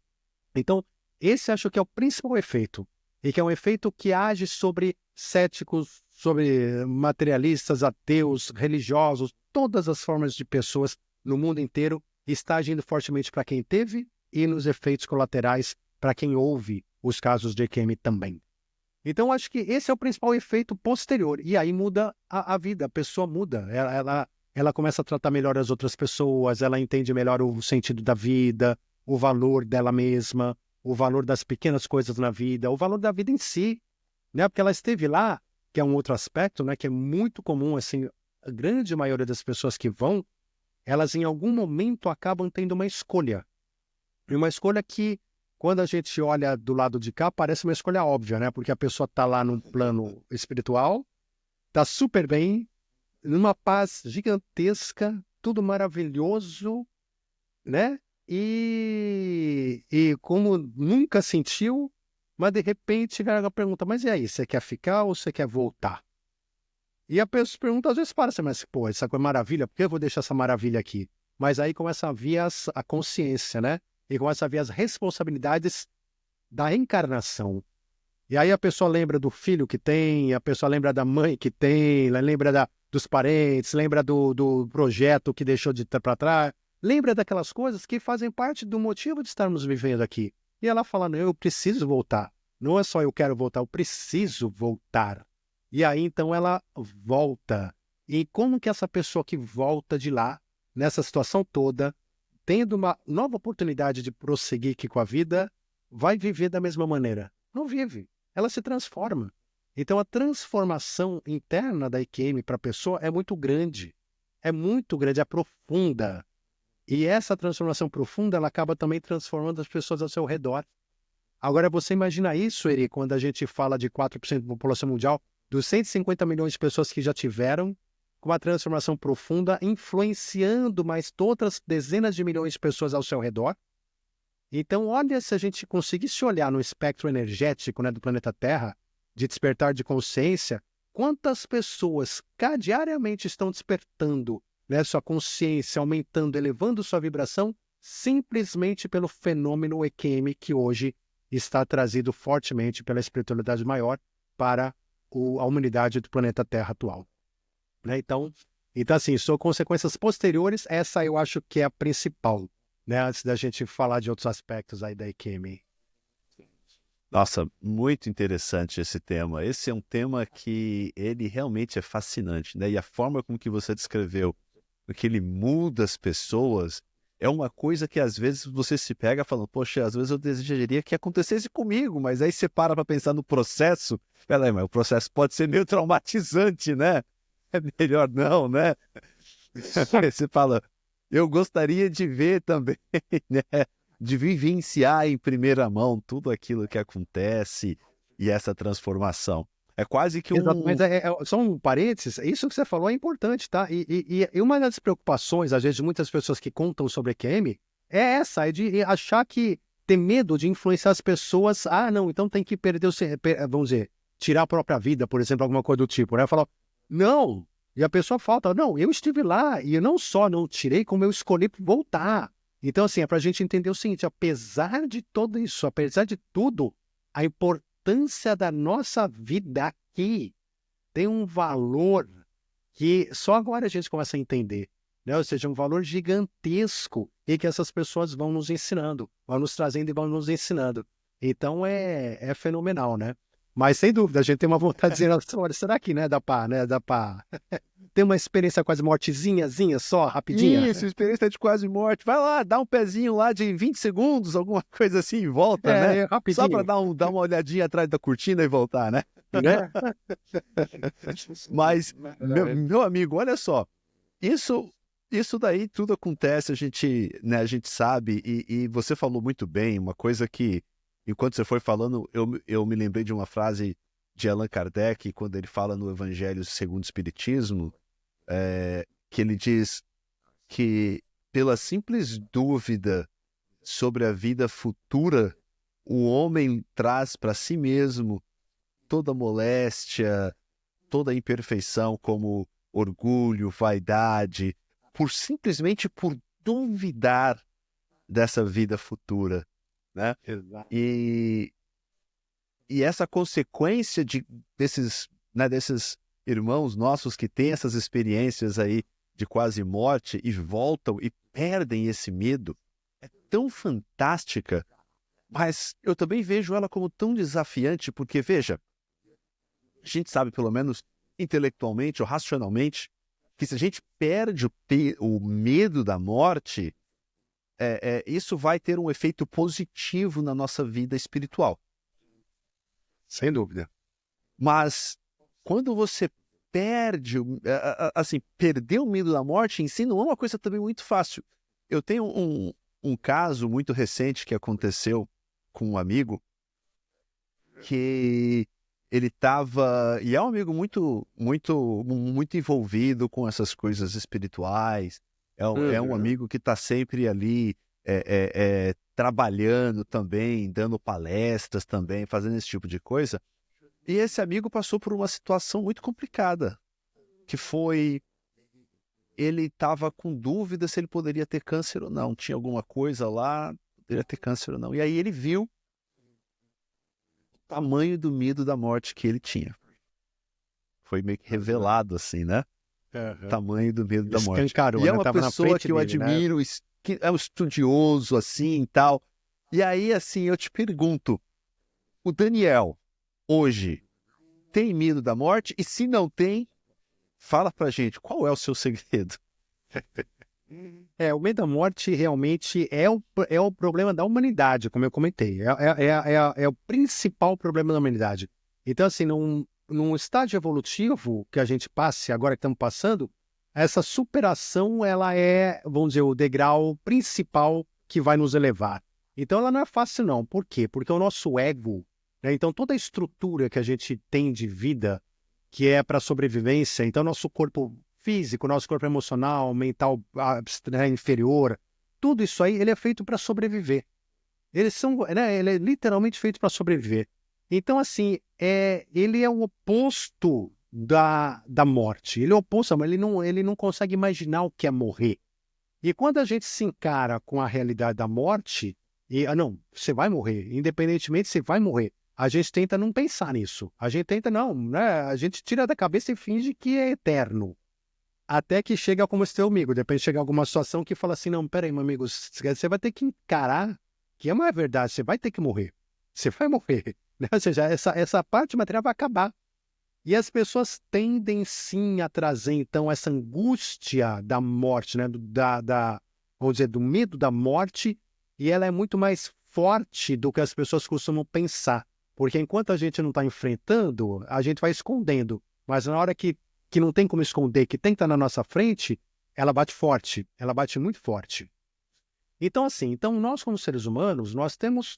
Então, esse acho que é o principal efeito, e que é um efeito que age sobre céticos, sobre materialistas, ateus, religiosos, todas as formas de pessoas no mundo inteiro, está agindo fortemente para quem teve e nos efeitos colaterais para quem ouve os casos de EQM também. Então, acho que esse é o principal efeito posterior, e aí muda a vida, a pessoa muda, ela começa a tratar melhor as outras pessoas, ela entende melhor o sentido da vida, o valor dela mesma, o valor das pequenas coisas na vida, o valor da vida em si, né? Porque ela esteve lá, que é um outro aspecto, né? Que é muito comum, assim, a grande maioria das pessoas que vão, elas em algum momento acabam tendo uma escolha. E uma escolha que, quando a gente olha do lado de cá, parece uma escolha óbvia, né? Porque a pessoa está lá num plano espiritual, está super bem, numa paz gigantesca, tudo maravilhoso, né? E como nunca sentiu, mas de repente ela pergunta, mas e aí, você quer ficar ou você quer voltar? E a pessoa pergunta, às vezes para assim, mas pô, essa coisa é maravilha, por que eu vou deixar essa maravilha aqui? Mas aí começa a vir a consciência, né? E começa a vir as responsabilidades da encarnação. E aí a pessoa lembra do filho que tem, a pessoa lembra da mãe que tem, lembra dos parentes, lembra do projeto que deixou de estar para trás, lembra daquelas coisas que fazem parte do motivo de estarmos vivendo aqui. E ela fala, não, eu preciso voltar. Não é só eu quero voltar, eu preciso voltar. E aí então ela volta. E como que essa pessoa que volta de lá, nessa situação toda, tendo uma nova oportunidade de prosseguir aqui com a vida, vai viver da mesma maneira? Não vive. Ela se transforma. Então a transformação interna da EQM para a pessoa é muito grande, é profunda. E essa transformação profunda, ela acaba também transformando as pessoas ao seu redor. Agora você imagina isso, Eri, quando a gente fala de 4% da população mundial, dos 150 milhões de pessoas que já tiveram, com uma transformação profunda, influenciando mais outras dezenas de milhões de pessoas ao seu redor. Então, olha, se a gente conseguisse olhar no espectro energético, né, do planeta Terra, de despertar de consciência, quantas pessoas diariamente estão despertando, né, sua consciência, aumentando, elevando sua vibração, simplesmente pelo fenômeno EQM que hoje está trazido fortemente pela espiritualidade maior para a humanidade do planeta Terra atual. Né? Então, assim, são consequências posteriores, essa eu acho que é a principal, né, antes da gente falar de outros aspectos aí da EQM. Nossa, muito interessante esse tema. Esse é um tema que ele realmente é fascinante, né? E a forma como que você descreveu, que ele muda as pessoas, é uma coisa que às vezes você se pega falando, poxa, às vezes eu desejaria que acontecesse comigo, mas aí você para pensar no processo, peraí, mas o processo pode ser meio traumatizante, né? É melhor não, né? Aí você fala, eu gostaria de ver também, né? De vivenciar em primeira mão tudo aquilo que acontece e essa transformação. É quase que Exato, mas um... só um parênteses, isso que você falou é importante, tá? E uma das preocupações, às vezes, de muitas pessoas que contam sobre EQM é essa, é de achar que ter medo de influenciar as pessoas, não, então tem que perder vamos dizer, tirar a própria vida, por exemplo, alguma coisa do tipo, né? Falar, não, e a pessoa fala, não, eu estive lá, e eu não só não tirei, como eu escolhi voltar. Então, assim, é pra gente entender o seguinte, apesar de tudo isso, apesar de tudo, a importância da nossa vida aqui tem um valor que só agora a gente começa a entender, né? Ou seja, um valor gigantesco e que essas pessoas vão nos ensinando, vão nos trazendo e vão nos ensinando. Então é fenomenal, né? Mas sem dúvida, a gente tem uma vontade de dizer, olha, será que né, dá pra ter uma experiência quase mortezinhazinha só, rapidinha? Isso, experiência de quase morte. Vai lá, dá um pezinho lá de 20 segundos, alguma coisa assim, e volta, né? Só para Rapidinho, dar uma olhadinha atrás da cortina e voltar, né? né? Mas, meu amigo, olha só, isso daí tudo acontece, a gente, né, a gente sabe, e você falou muito bem, uma coisa que, enquanto você foi falando, eu me lembrei de uma frase de Allan Kardec, quando ele fala no Evangelho segundo o Espiritismo, que ele diz que pela simples dúvida sobre a vida futura, o homem traz para si mesmo toda moléstia, toda imperfeição como orgulho, vaidade, simplesmente por duvidar dessa vida futura, né? Exato. E, e essa consequência desses, né, desses irmãos nossos que têm essas experiências aí de quase morte e voltam e perdem esse medo, é tão fantástica, mas eu também vejo ela como tão desafiante, porque, veja, a gente sabe, pelo menos intelectualmente ou racionalmente, que se a gente perde o medo da morte, isso vai ter um efeito positivo na nossa vida espiritual. Sem dúvida. Mas quando você perde, assim, perder o medo da morte em si não é uma coisa também muito fácil. Eu tenho um caso muito recente que aconteceu com um amigo que ele estava, e é um amigo muito envolvido com essas coisas espirituais, é um Uhum. amigo que está sempre ali trabalhando também, dando palestras também, fazendo esse tipo de coisa. E esse amigo passou por uma situação muito complicada, que foi, ele estava com dúvida se ele poderia ter câncer ou não, tinha alguma coisa lá, poderia ter câncer ou não. E aí ele viu o tamanho do medo da morte que ele tinha. Foi meio que Uhum. revelado assim, né? O Uhum. tamanho do medo da morte. Escancarou, E é né? uma Tava na pessoa frente que eu dele, né? admiro, que é um estudioso assim e tal. E aí, assim, eu te pergunto, o Daniel, hoje, tem medo da morte? E se não tem, fala pra gente, qual é o seu segredo? O medo da morte realmente é o problema da humanidade, como eu comentei. É o principal problema da humanidade. Então, assim, num estágio evolutivo que a gente passe, agora que estamos passando, essa superação, ela é, vamos dizer, o degrau principal que vai nos elevar. Então, ela não é fácil, não. Por quê? Porque o nosso ego, né? Então, toda a estrutura que a gente tem de vida, que é para sobrevivência. Então, nosso corpo físico, nosso corpo emocional, mental, inferior, tudo isso aí, ele é feito para sobreviver. Ele é literalmente feito para sobreviver. Então, assim, ele é o oposto da morte. Ele é o oposto, mas ele não consegue imaginar o que é morrer. E quando a gente se encara com a realidade da morte, não, você vai morrer, independentemente você vai morrer. A gente tenta não pensar nisso. A gente tenta não, né? A gente tira da cabeça e finge que é eterno. Até que chega como esse teu amigo. Depois chega alguma situação que fala assim, não, peraí, meu amigo, você vai ter que encarar que não é verdade, você vai ter que morrer. Você vai morrer. Né? Ou seja, essa parte material vai acabar. E as pessoas tendem sim a trazer, então, essa angústia da morte, né? Vamos dizer, do medo da morte, e ela é muito mais forte do que as pessoas costumam pensar. Porque enquanto a gente não está enfrentando, a gente vai escondendo. Mas na hora que não tem como esconder, que tem que estar na nossa frente, ela bate forte, ela bate muito forte. Então, assim, nós como seres humanos,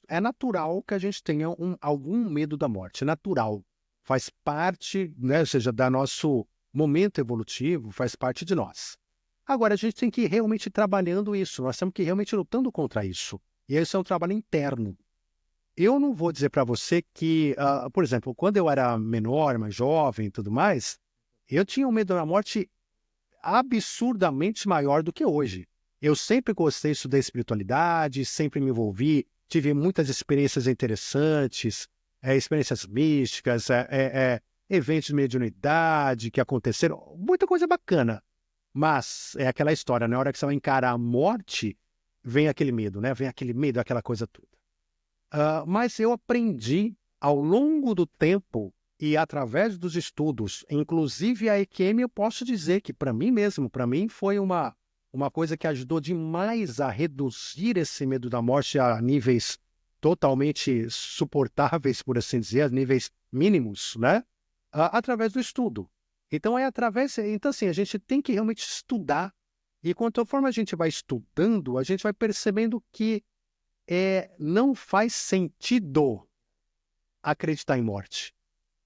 é natural que a gente tenha algum medo da morte, é natural. Faz parte, né, ou seja, do nosso momento evolutivo, faz parte de nós. Agora, a gente tem que ir realmente trabalhando isso, nós temos que ir realmente lutando contra isso. E esse é um trabalho interno. Eu não vou dizer para você que, por exemplo, quando eu era menor, mais jovem e tudo mais, eu tinha um medo da morte absurdamente maior do que hoje. Eu sempre gostei de estudar espiritualidade, sempre me envolvi, tive muitas experiências interessantes, experiências místicas, eventos de mediunidade que aconteceram, muita coisa bacana. Mas é aquela história, na hora que você vai encarar a morte, vem aquele medo, né? Vem aquele medo, aquela coisa toda. Mas eu aprendi ao longo do tempo e através dos estudos, inclusive a EQM, eu posso dizer que para mim mesmo, para mim foi uma coisa que ajudou demais a reduzir esse medo da morte a níveis totalmente suportáveis, por assim dizer, a níveis mínimos, né? Através do estudo. Então, então, assim, a gente tem que realmente estudar. E conforme a gente vai estudando, a gente vai percebendo que não faz sentido acreditar em morte.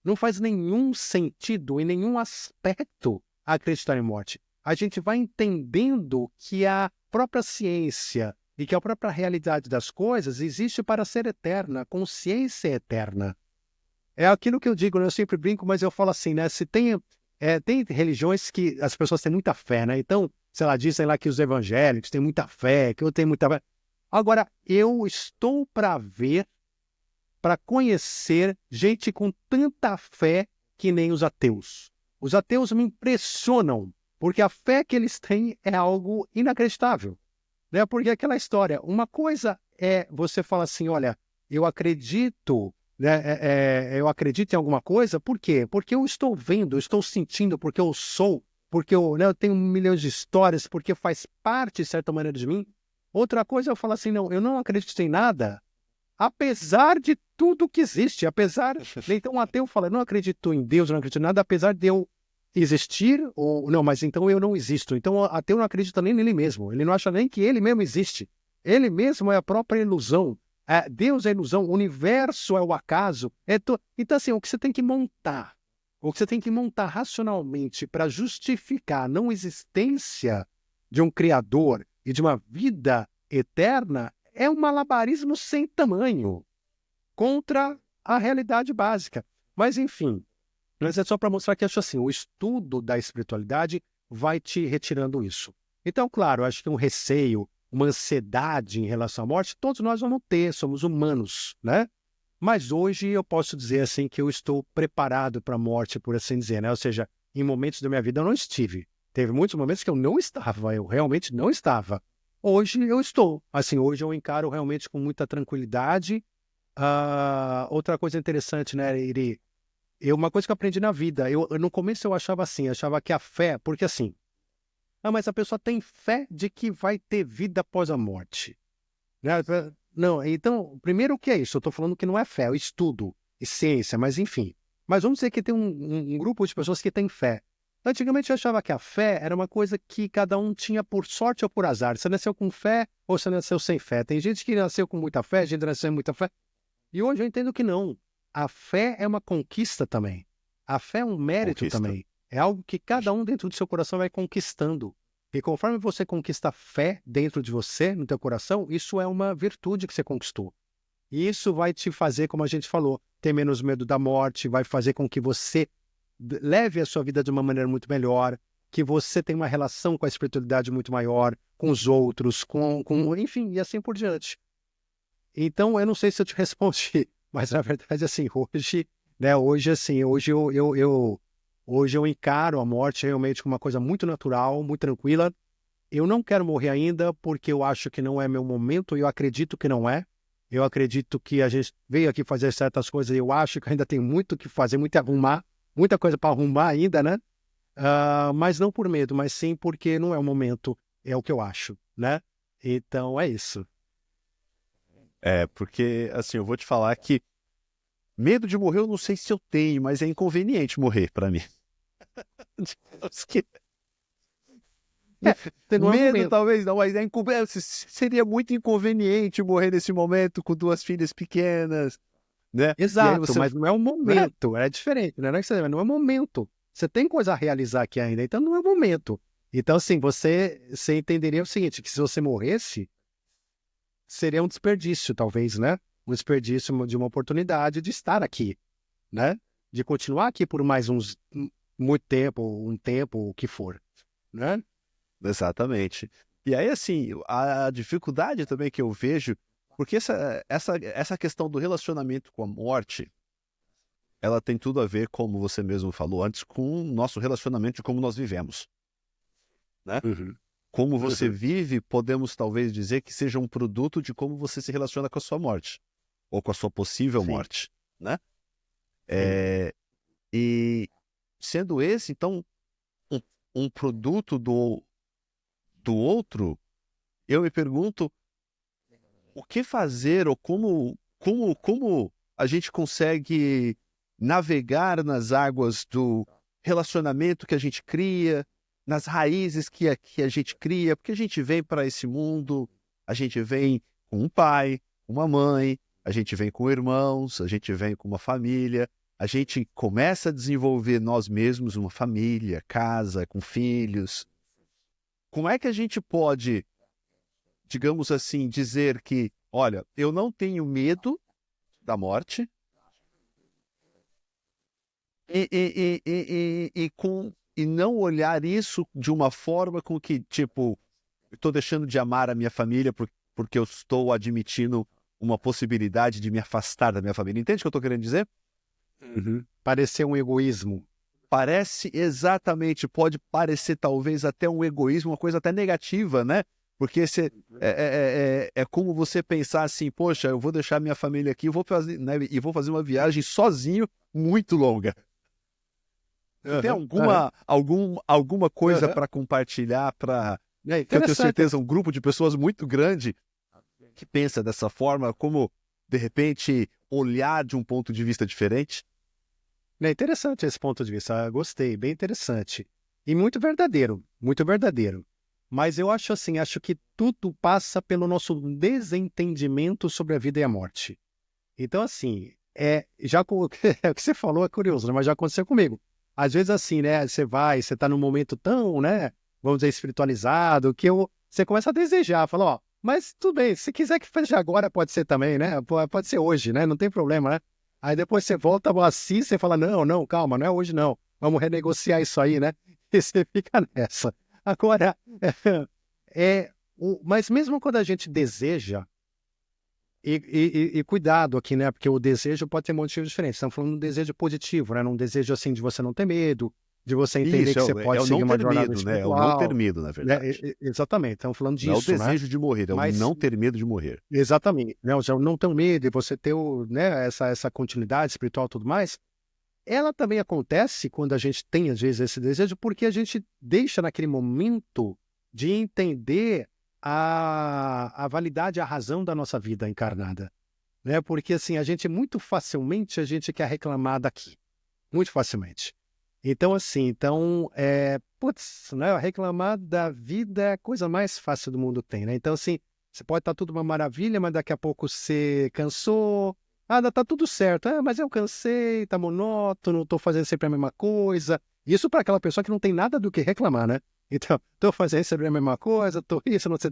Não faz nenhum sentido, em nenhum aspecto, acreditar em morte. A gente vai entendendo que a própria ciência e que a própria realidade das coisas existe para ser eterna, a consciência é eterna. É aquilo que eu digo, né? Eu sempre brinco, mas eu falo assim, né? Tem religiões que as pessoas têm muita fé, né? Então, sei lá, dizem lá que os evangélicos têm muita fé, que eu tenho muita fé. Agora, eu estou para conhecer gente com tanta fé que nem os ateus. Os ateus me impressionam, porque a fé que eles têm é algo inacreditável. Né? Porque aquela história, uma coisa é você falar assim, olha, eu acredito, né, eu acredito em alguma coisa, por quê? Porque eu estou vendo, eu estou sentindo, porque eu sou, porque eu tenho milhões de histórias, porque faz parte, de certa maneira, de mim. Outra coisa é eu falar assim, não, eu não acredito em nada, apesar de tudo que existe, Então, um ateu fala, não acredito em Deus, não acredito em nada, apesar de eu existir, ou não, mas então eu não existo. Então, o ateu não acredita nem nele mesmo, ele não acha nem que ele mesmo existe. Ele mesmo é a própria ilusão. Deus é a ilusão, o universo é o acaso. Então, assim, o que você tem que montar racionalmente para justificar a não existência de um Criador e de uma vida eterna é um malabarismo sem tamanho contra a realidade básica. Mas, enfim, mas é só para mostrar que acho assim, o estudo da espiritualidade vai te retirando isso. Então, claro, acho que um receio, uma ansiedade em relação à morte, todos nós vamos ter, somos humanos, né? Mas hoje eu posso dizer assim que eu estou preparado para a morte, por assim dizer, né? Ou seja, em momentos da minha vida eu não estive. Teve muitos momentos que eu não estava, eu realmente não estava. Hoje eu estou. Assim, hoje eu encaro realmente com muita tranquilidade. Outra coisa interessante, né, Iri? Uma coisa que eu aprendi na vida, no começo eu achava assim, achava que a fé, porque assim, mas a pessoa tem fé de que vai ter vida após a morte. Né? Não, então, primeiro o que é isso? Eu estou falando que não é fé, é o estudo e ciência, mas enfim. Mas vamos dizer que tem um grupo de pessoas que tem fé. Antigamente eu achava que a fé era uma coisa que cada um tinha por sorte ou por azar. Você nasceu com fé ou você nasceu sem fé. Tem gente que nasceu com muita fé, gente que nasceu sem muita fé. E hoje eu entendo que não. A fé é uma conquista também. A fé é um mérito Conquista. também. É algo que cada um dentro do seu coração vai conquistando. E conforme você conquista a fé dentro de você, no teu coração, isso é uma virtude que você conquistou. E isso vai te fazer, como a gente falou, ter menos medo da morte, vai fazer com que você leve a sua vida de uma maneira muito melhor, que você tenha uma relação com a espiritualidade muito maior, com os outros, enfim, e assim por diante. Então, eu não sei se eu te respondi, mas na verdade, assim, hoje, né, hoje eu encaro a morte realmente como uma coisa muito natural, muito tranquila. Eu não quero morrer ainda porque eu acho que não é meu momento, e eu acredito que não é. Eu acredito que a gente veio aqui fazer certas coisas e eu acho que ainda tem muito o que fazer, muito arrumar, muita coisa para arrumar ainda, né? Mas não por medo, mas sim porque não é o momento, é o que eu acho, né? Então é isso. Porque, assim, eu vou te falar que medo de morrer eu não sei se eu tenho, mas é inconveniente morrer pra mim. Digamos que Não é o medo momento. talvez não, mas seria muito inconveniente morrer nesse momento com duas filhas pequenas, né? E aí Exato, você, mas não é o né? momento, é diferente, né? Não é que não é o momento. Você tem coisa a realizar aqui ainda, então não é o momento. Então, assim, você entenderia o seguinte, que se você morresse, seria um desperdício, talvez, né? Um desperdício de uma oportunidade de estar aqui, né? De continuar aqui por mais muito tempo, um tempo, o que for, né? Exatamente. E aí, assim, a dificuldade também que eu vejo, porque essa questão do relacionamento com a morte, ela tem tudo a ver, como você mesmo falou antes, com o nosso relacionamento de como nós vivemos, né? Uhum, Como você uhum, vive, podemos talvez dizer que seja um produto de como você se relaciona com a sua morte, ou com a sua possível sim, morte, né? sim. É, e sendo esse, então, um, um produto do outro, eu me pergunto o que fazer ou como a gente consegue navegar nas águas do relacionamento que a gente cria, nas raízes que a gente cria, porque a gente vem para esse mundo, a gente vem com um pai, uma mãe, a gente vem com irmãos, a gente vem com uma família, a gente começa a desenvolver nós mesmos uma família, casa, com filhos. Como é que a gente pode, digamos assim, dizer que, olha, eu não tenho medo da morte e não olhar isso de uma forma com que, tipo, eu estou deixando de amar a minha família porque eu estou admitindo uma possibilidade de me afastar da minha família. Entende o que eu estou querendo dizer? Uhum. Parecer um egoísmo. Parece exatamente, pode parecer talvez até um egoísmo, uma coisa até negativa, né? Porque é como você pensar assim, poxa, eu vou deixar minha família aqui, vou fazer, né, e vou fazer uma viagem sozinho muito longa. Você tem Aham, aham, alguma coisa aham. para compartilhar, para É que eu tenho interessante. certeza um grupo de pessoas muito grande que pensa dessa forma, como de repente olhar de um ponto de vista diferente? É interessante esse ponto de vista. Gostei, bem interessante. E muito verdadeiro, muito verdadeiro. Mas eu acho assim, acho que tudo passa pelo nosso desentendimento sobre a vida e a morte. Então, assim, o que você falou é curioso, né? Mas já aconteceu comigo. Às vezes, assim, né? Você tá num momento tão, né? Vamos dizer, espiritualizado, você começa a desejar, fala, ó, mas tudo bem, se quiser que seja agora, pode ser também, né? Pode ser hoje, né? Não tem problema, né? Aí depois você volta assim, você fala, não, não, calma, não é hoje não. Vamos renegociar isso aí, né? E você fica nessa. Agora, mas mesmo quando a gente deseja, e cuidado aqui, né? Porque o desejo pode ter motivos diferentes. Estamos falando de um desejo positivo, né? Um desejo assim de você não ter medo, de você entender Isso, que você é pode o seguir não uma ter jornada medo, né? É o não ter espiritual, medo, na né? verdade. Exatamente, estamos falando Não é o disso, né? desejo de morrer, é o Mas não ter medo de morrer. exatamente, né? Já não ter medo e você ter né, essa continuidade espiritual e tudo mais, ela também acontece quando a gente tem, às vezes, esse desejo, porque a gente deixa naquele momento de entender a validade, a razão da nossa vida encarnada, né? Porque assim, a gente muito facilmente a gente quer reclamar daqui, muito facilmente. Então assim, putz, né? Reclamar da vida é a coisa mais fácil do mundo tem, né? Então assim, você pode estar tudo uma maravilha, mas daqui a pouco você cansou, tá tudo certo. Mas eu cansei, tá monótono, tô fazendo sempre a mesma coisa. Isso para aquela pessoa que não tem nada do que reclamar, né? Então, tô fazendo sempre a mesma coisa, tô isso, não sei,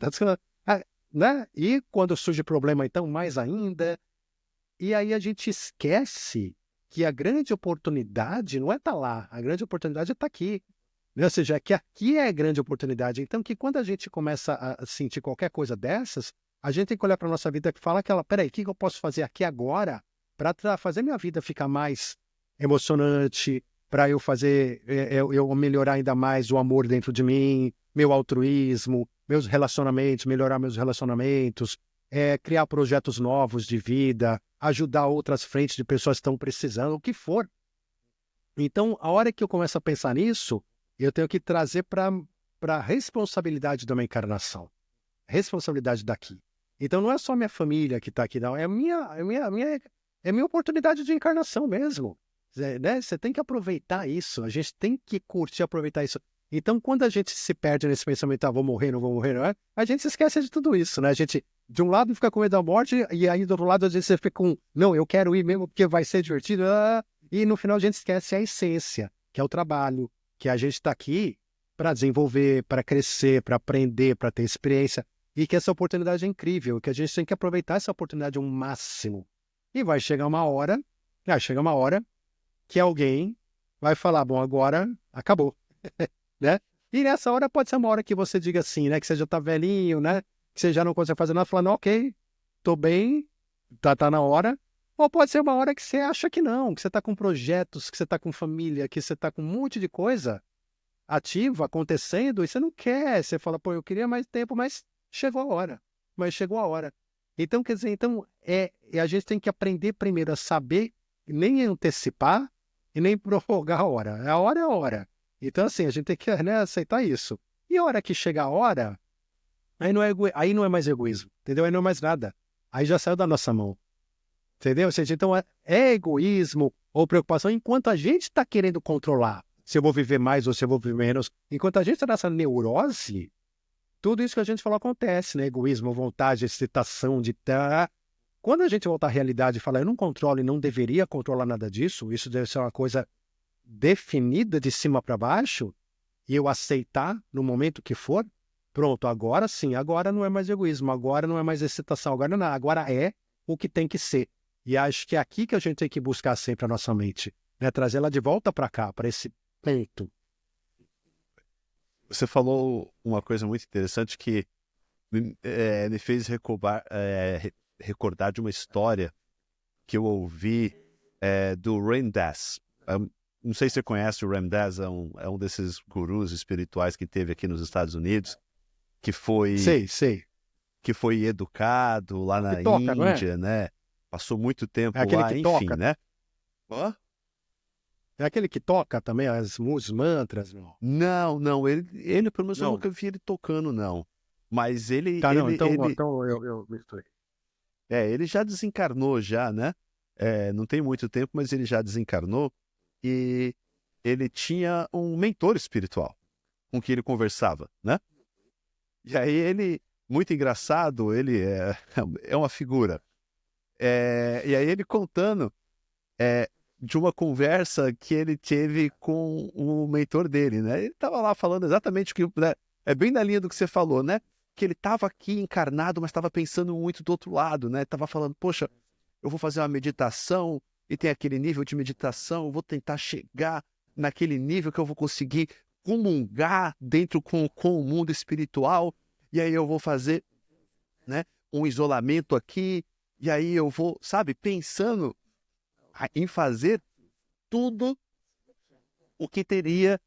né? E quando surge problema, então, mais ainda. E aí a gente esquece que a grande oportunidade não é estar lá, a grande oportunidade é estar aqui. Né? Ou seja, que aqui é a grande oportunidade. Então, que quando a gente começa a sentir qualquer coisa dessas, a gente tem que olhar para a nossa vida e falar peraí, o que eu posso fazer aqui agora para fazer minha vida ficar mais emocionante, para eu fazer, eu melhorar ainda mais o amor dentro de mim, meu altruísmo, meus relacionamentos, melhorar meus relacionamentos, criar projetos novos de vida, ajudar outras frentes de pessoas que estão precisando, o que for. Então, a hora que eu começo a pensar nisso, eu tenho que trazer para a responsabilidade da minha encarnação, responsabilidade daqui. Então, não é só minha família que está aqui, não, é minha oportunidade de encarnação mesmo. Né? Você tem que aproveitar isso, a gente tem que curtir, aproveitar isso. Então, quando a gente se perde nesse pensamento, vou morrer, não vou morrer, não é? A gente se esquece de tudo isso, né? A gente, de um lado, fica com medo da morte, e aí do outro lado, a gente fica com, não, eu quero ir mesmo porque vai ser divertido, e no final a gente esquece a essência, que é o trabalho, que a gente está aqui para desenvolver, para crescer, para aprender, para ter experiência, e que essa oportunidade é incrível, que a gente tem que aproveitar essa oportunidade ao máximo. E vai chegar uma hora que alguém vai falar, bom, agora acabou, né? E nessa hora pode ser uma hora que você diga assim, né? Que você já tá velhinho, né? Que você já não consegue fazer nada, falando, ok, tô bem, tá na hora. Ou pode ser uma hora que você acha que não, que você tá com projetos, que você tá com família, que você tá com um monte de coisa ativa, acontecendo, e você não quer. Você fala, pô, eu queria mais tempo, mas chegou a hora. Mas chegou a hora. Então, quer dizer, a gente tem que aprender primeiro a saber, nem antecipar e nem prorrogar a hora. A hora é a hora. Então, assim, a gente tem que, né, aceitar isso. E a hora que chega a hora, aí não é mais egoísmo, entendeu? Aí não é mais nada. Aí já saiu da nossa mão. Entendeu? Ou seja, então é egoísmo ou preocupação enquanto a gente está querendo controlar se eu vou viver mais ou se eu vou viver menos. Enquanto a gente está nessa neurose, tudo isso que a gente falou acontece, né? Egoísmo, vontade, excitação de tá. Quando a gente voltar à realidade e falar, eu não controlo e não deveria controlar nada disso, isso deve ser uma coisa definida de cima para baixo, e eu aceitar no momento que for, pronto, agora sim, agora não é mais egoísmo, agora não é mais excitação, agora não, agora é o que tem que ser. E acho que é aqui que a gente tem que buscar sempre a nossa mente, né? Trazer ela de volta para cá, para esse ponto. Você falou uma coisa muito interessante que me fez recordar de uma história que eu ouvi do Ram Dass. Não sei se você conhece o Ram Dass, é um desses gurus espirituais que teve aqui nos Estados Unidos, que foi, Sei. que foi educado lá Que na toca, não é? Índia, né? Passou muito É tempo aquele lá, que enfim, toca. né? Hã? É aquele que toca também os mantras, não? Não, ele pelo menos eu Não. nunca vi ele tocando, não. Mas Tá, não, então eu misturei. ele já desencarnou já, né? Não tem muito tempo, mas ele já desencarnou e ele tinha um mentor espiritual com quem ele conversava, né? E aí ele, muito engraçado, ele é uma figura. E aí ele contando é, de uma conversa que ele teve com o mentor dele, né? Ele estava lá falando exatamente o que, né? É bem na linha do que você falou, né? Que ele estava aqui encarnado, mas estava pensando muito do outro lado, né? Tava falando, poxa, eu vou fazer uma meditação e tem aquele nível de meditação, eu vou tentar chegar naquele nível que eu vou conseguir comungar dentro com o mundo espiritual, e aí eu vou fazer, né, um isolamento aqui, e aí eu vou, sabe, pensando em fazer tudo o que teria,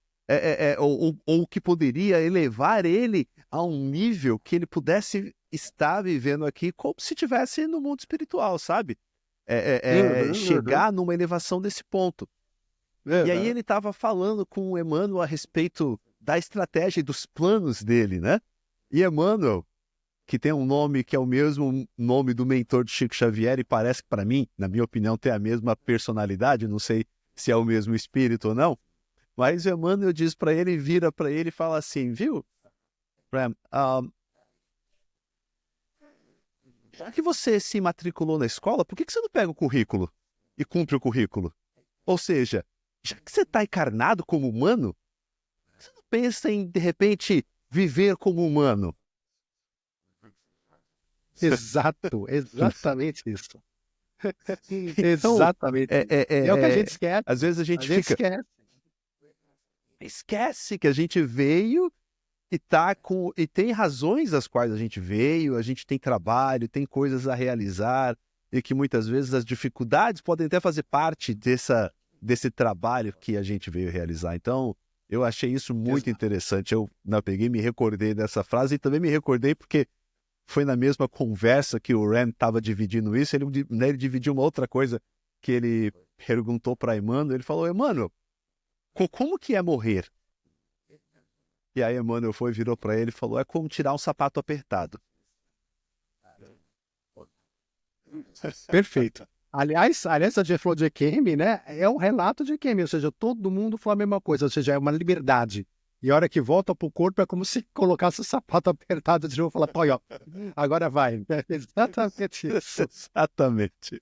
ou o que poderia elevar ele a um nível que ele pudesse estar vivendo aqui como se estivesse no mundo espiritual, sabe? Uhum. Chegar numa elevação desse ponto. E aí Uhum. ele estava falando com o Emmanuel a respeito da estratégia e dos planos dele, né? E Emmanuel, que tem um nome que é o mesmo nome do mentor de Chico Xavier e parece que, para mim, na minha opinião, tem a mesma personalidade, não sei se é o mesmo espírito ou não, mas o Emmanuel diz para ele, vira para ele e fala assim, viu, Ram, já que você se matriculou na escola, por que você não pega o currículo e cumpre o currículo? Ou seja, já que você está encarnado como humano, você não pensa em, de repente, viver como humano? Exato, exatamente isso. Então, Exatamente isso. E é o que a gente esquece. às vezes a A gente gente fica, esquece. esquece que a gente veio e tá com e tem razões às quais a gente tem trabalho, tem coisas a realizar e que muitas vezes as dificuldades podem até fazer parte desse trabalho que a gente veio realizar. Então, eu achei isso muito Exato. interessante. Eu peguei, me recordei dessa frase e também me recordei porque foi na mesma conversa que o Ren estava dividindo isso, ele dividiu uma outra coisa que ele perguntou para Emmanuel, ele falou, Emmanuel, como que é morrer? E aí Emmanuel virou para ele e falou, é como tirar um sapato apertado. Perfeito. Aliás, a gente falou de EQM, né? É um relato de EQM, ou seja, todo mundo falou a mesma coisa, ou seja, é uma liberdade. E a hora que volta para o corpo é como se colocasse o sapato apertado de novo e falar, pô, ó, agora vai. É exatamente isso. Exatamente.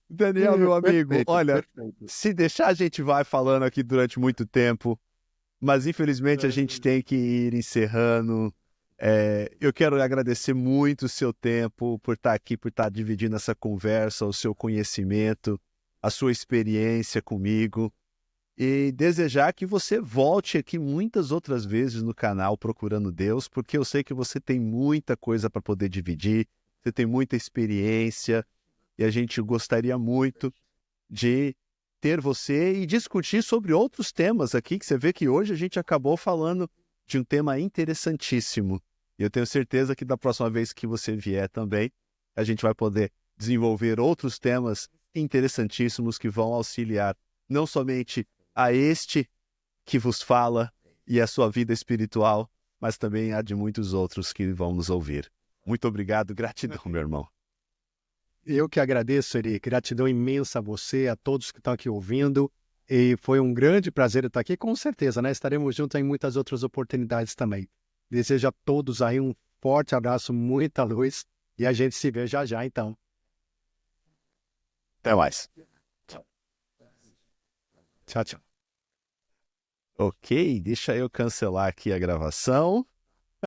Daniel, meu amigo, Perfeito, olha, perfeito. se deixar a gente vai falando aqui durante muito tempo, mas infelizmente a gente tem que ir encerrando. Eu quero agradecer muito o seu tempo por estar aqui, por estar dividindo essa conversa, o seu conhecimento, a sua experiência comigo e desejar que você volte aqui muitas outras vezes no canal Procurando Deus, porque eu sei que você tem muita coisa para poder dividir, você tem muita experiência e a gente gostaria muito de ter você e discutir sobre outros temas aqui, que você vê que hoje a gente acabou falando de um tema interessantíssimo. E eu tenho certeza que da próxima vez que você vier também, a gente vai poder desenvolver outros temas interessantíssimos que vão auxiliar não somente a este que vos fala e a sua vida espiritual, mas também a de muitos outros que vão nos ouvir. Muito obrigado, gratidão, meu irmão. Eu que agradeço, Eri. Gratidão imensa a você, a todos que estão aqui ouvindo. E foi um grande prazer estar aqui, com certeza, né? Estaremos juntos em muitas outras oportunidades também. Desejo a todos aí um forte abraço, muita luz, e a gente se vê já já, então. Até mais. Tchau, tchau. Ok, deixa eu cancelar aqui a gravação.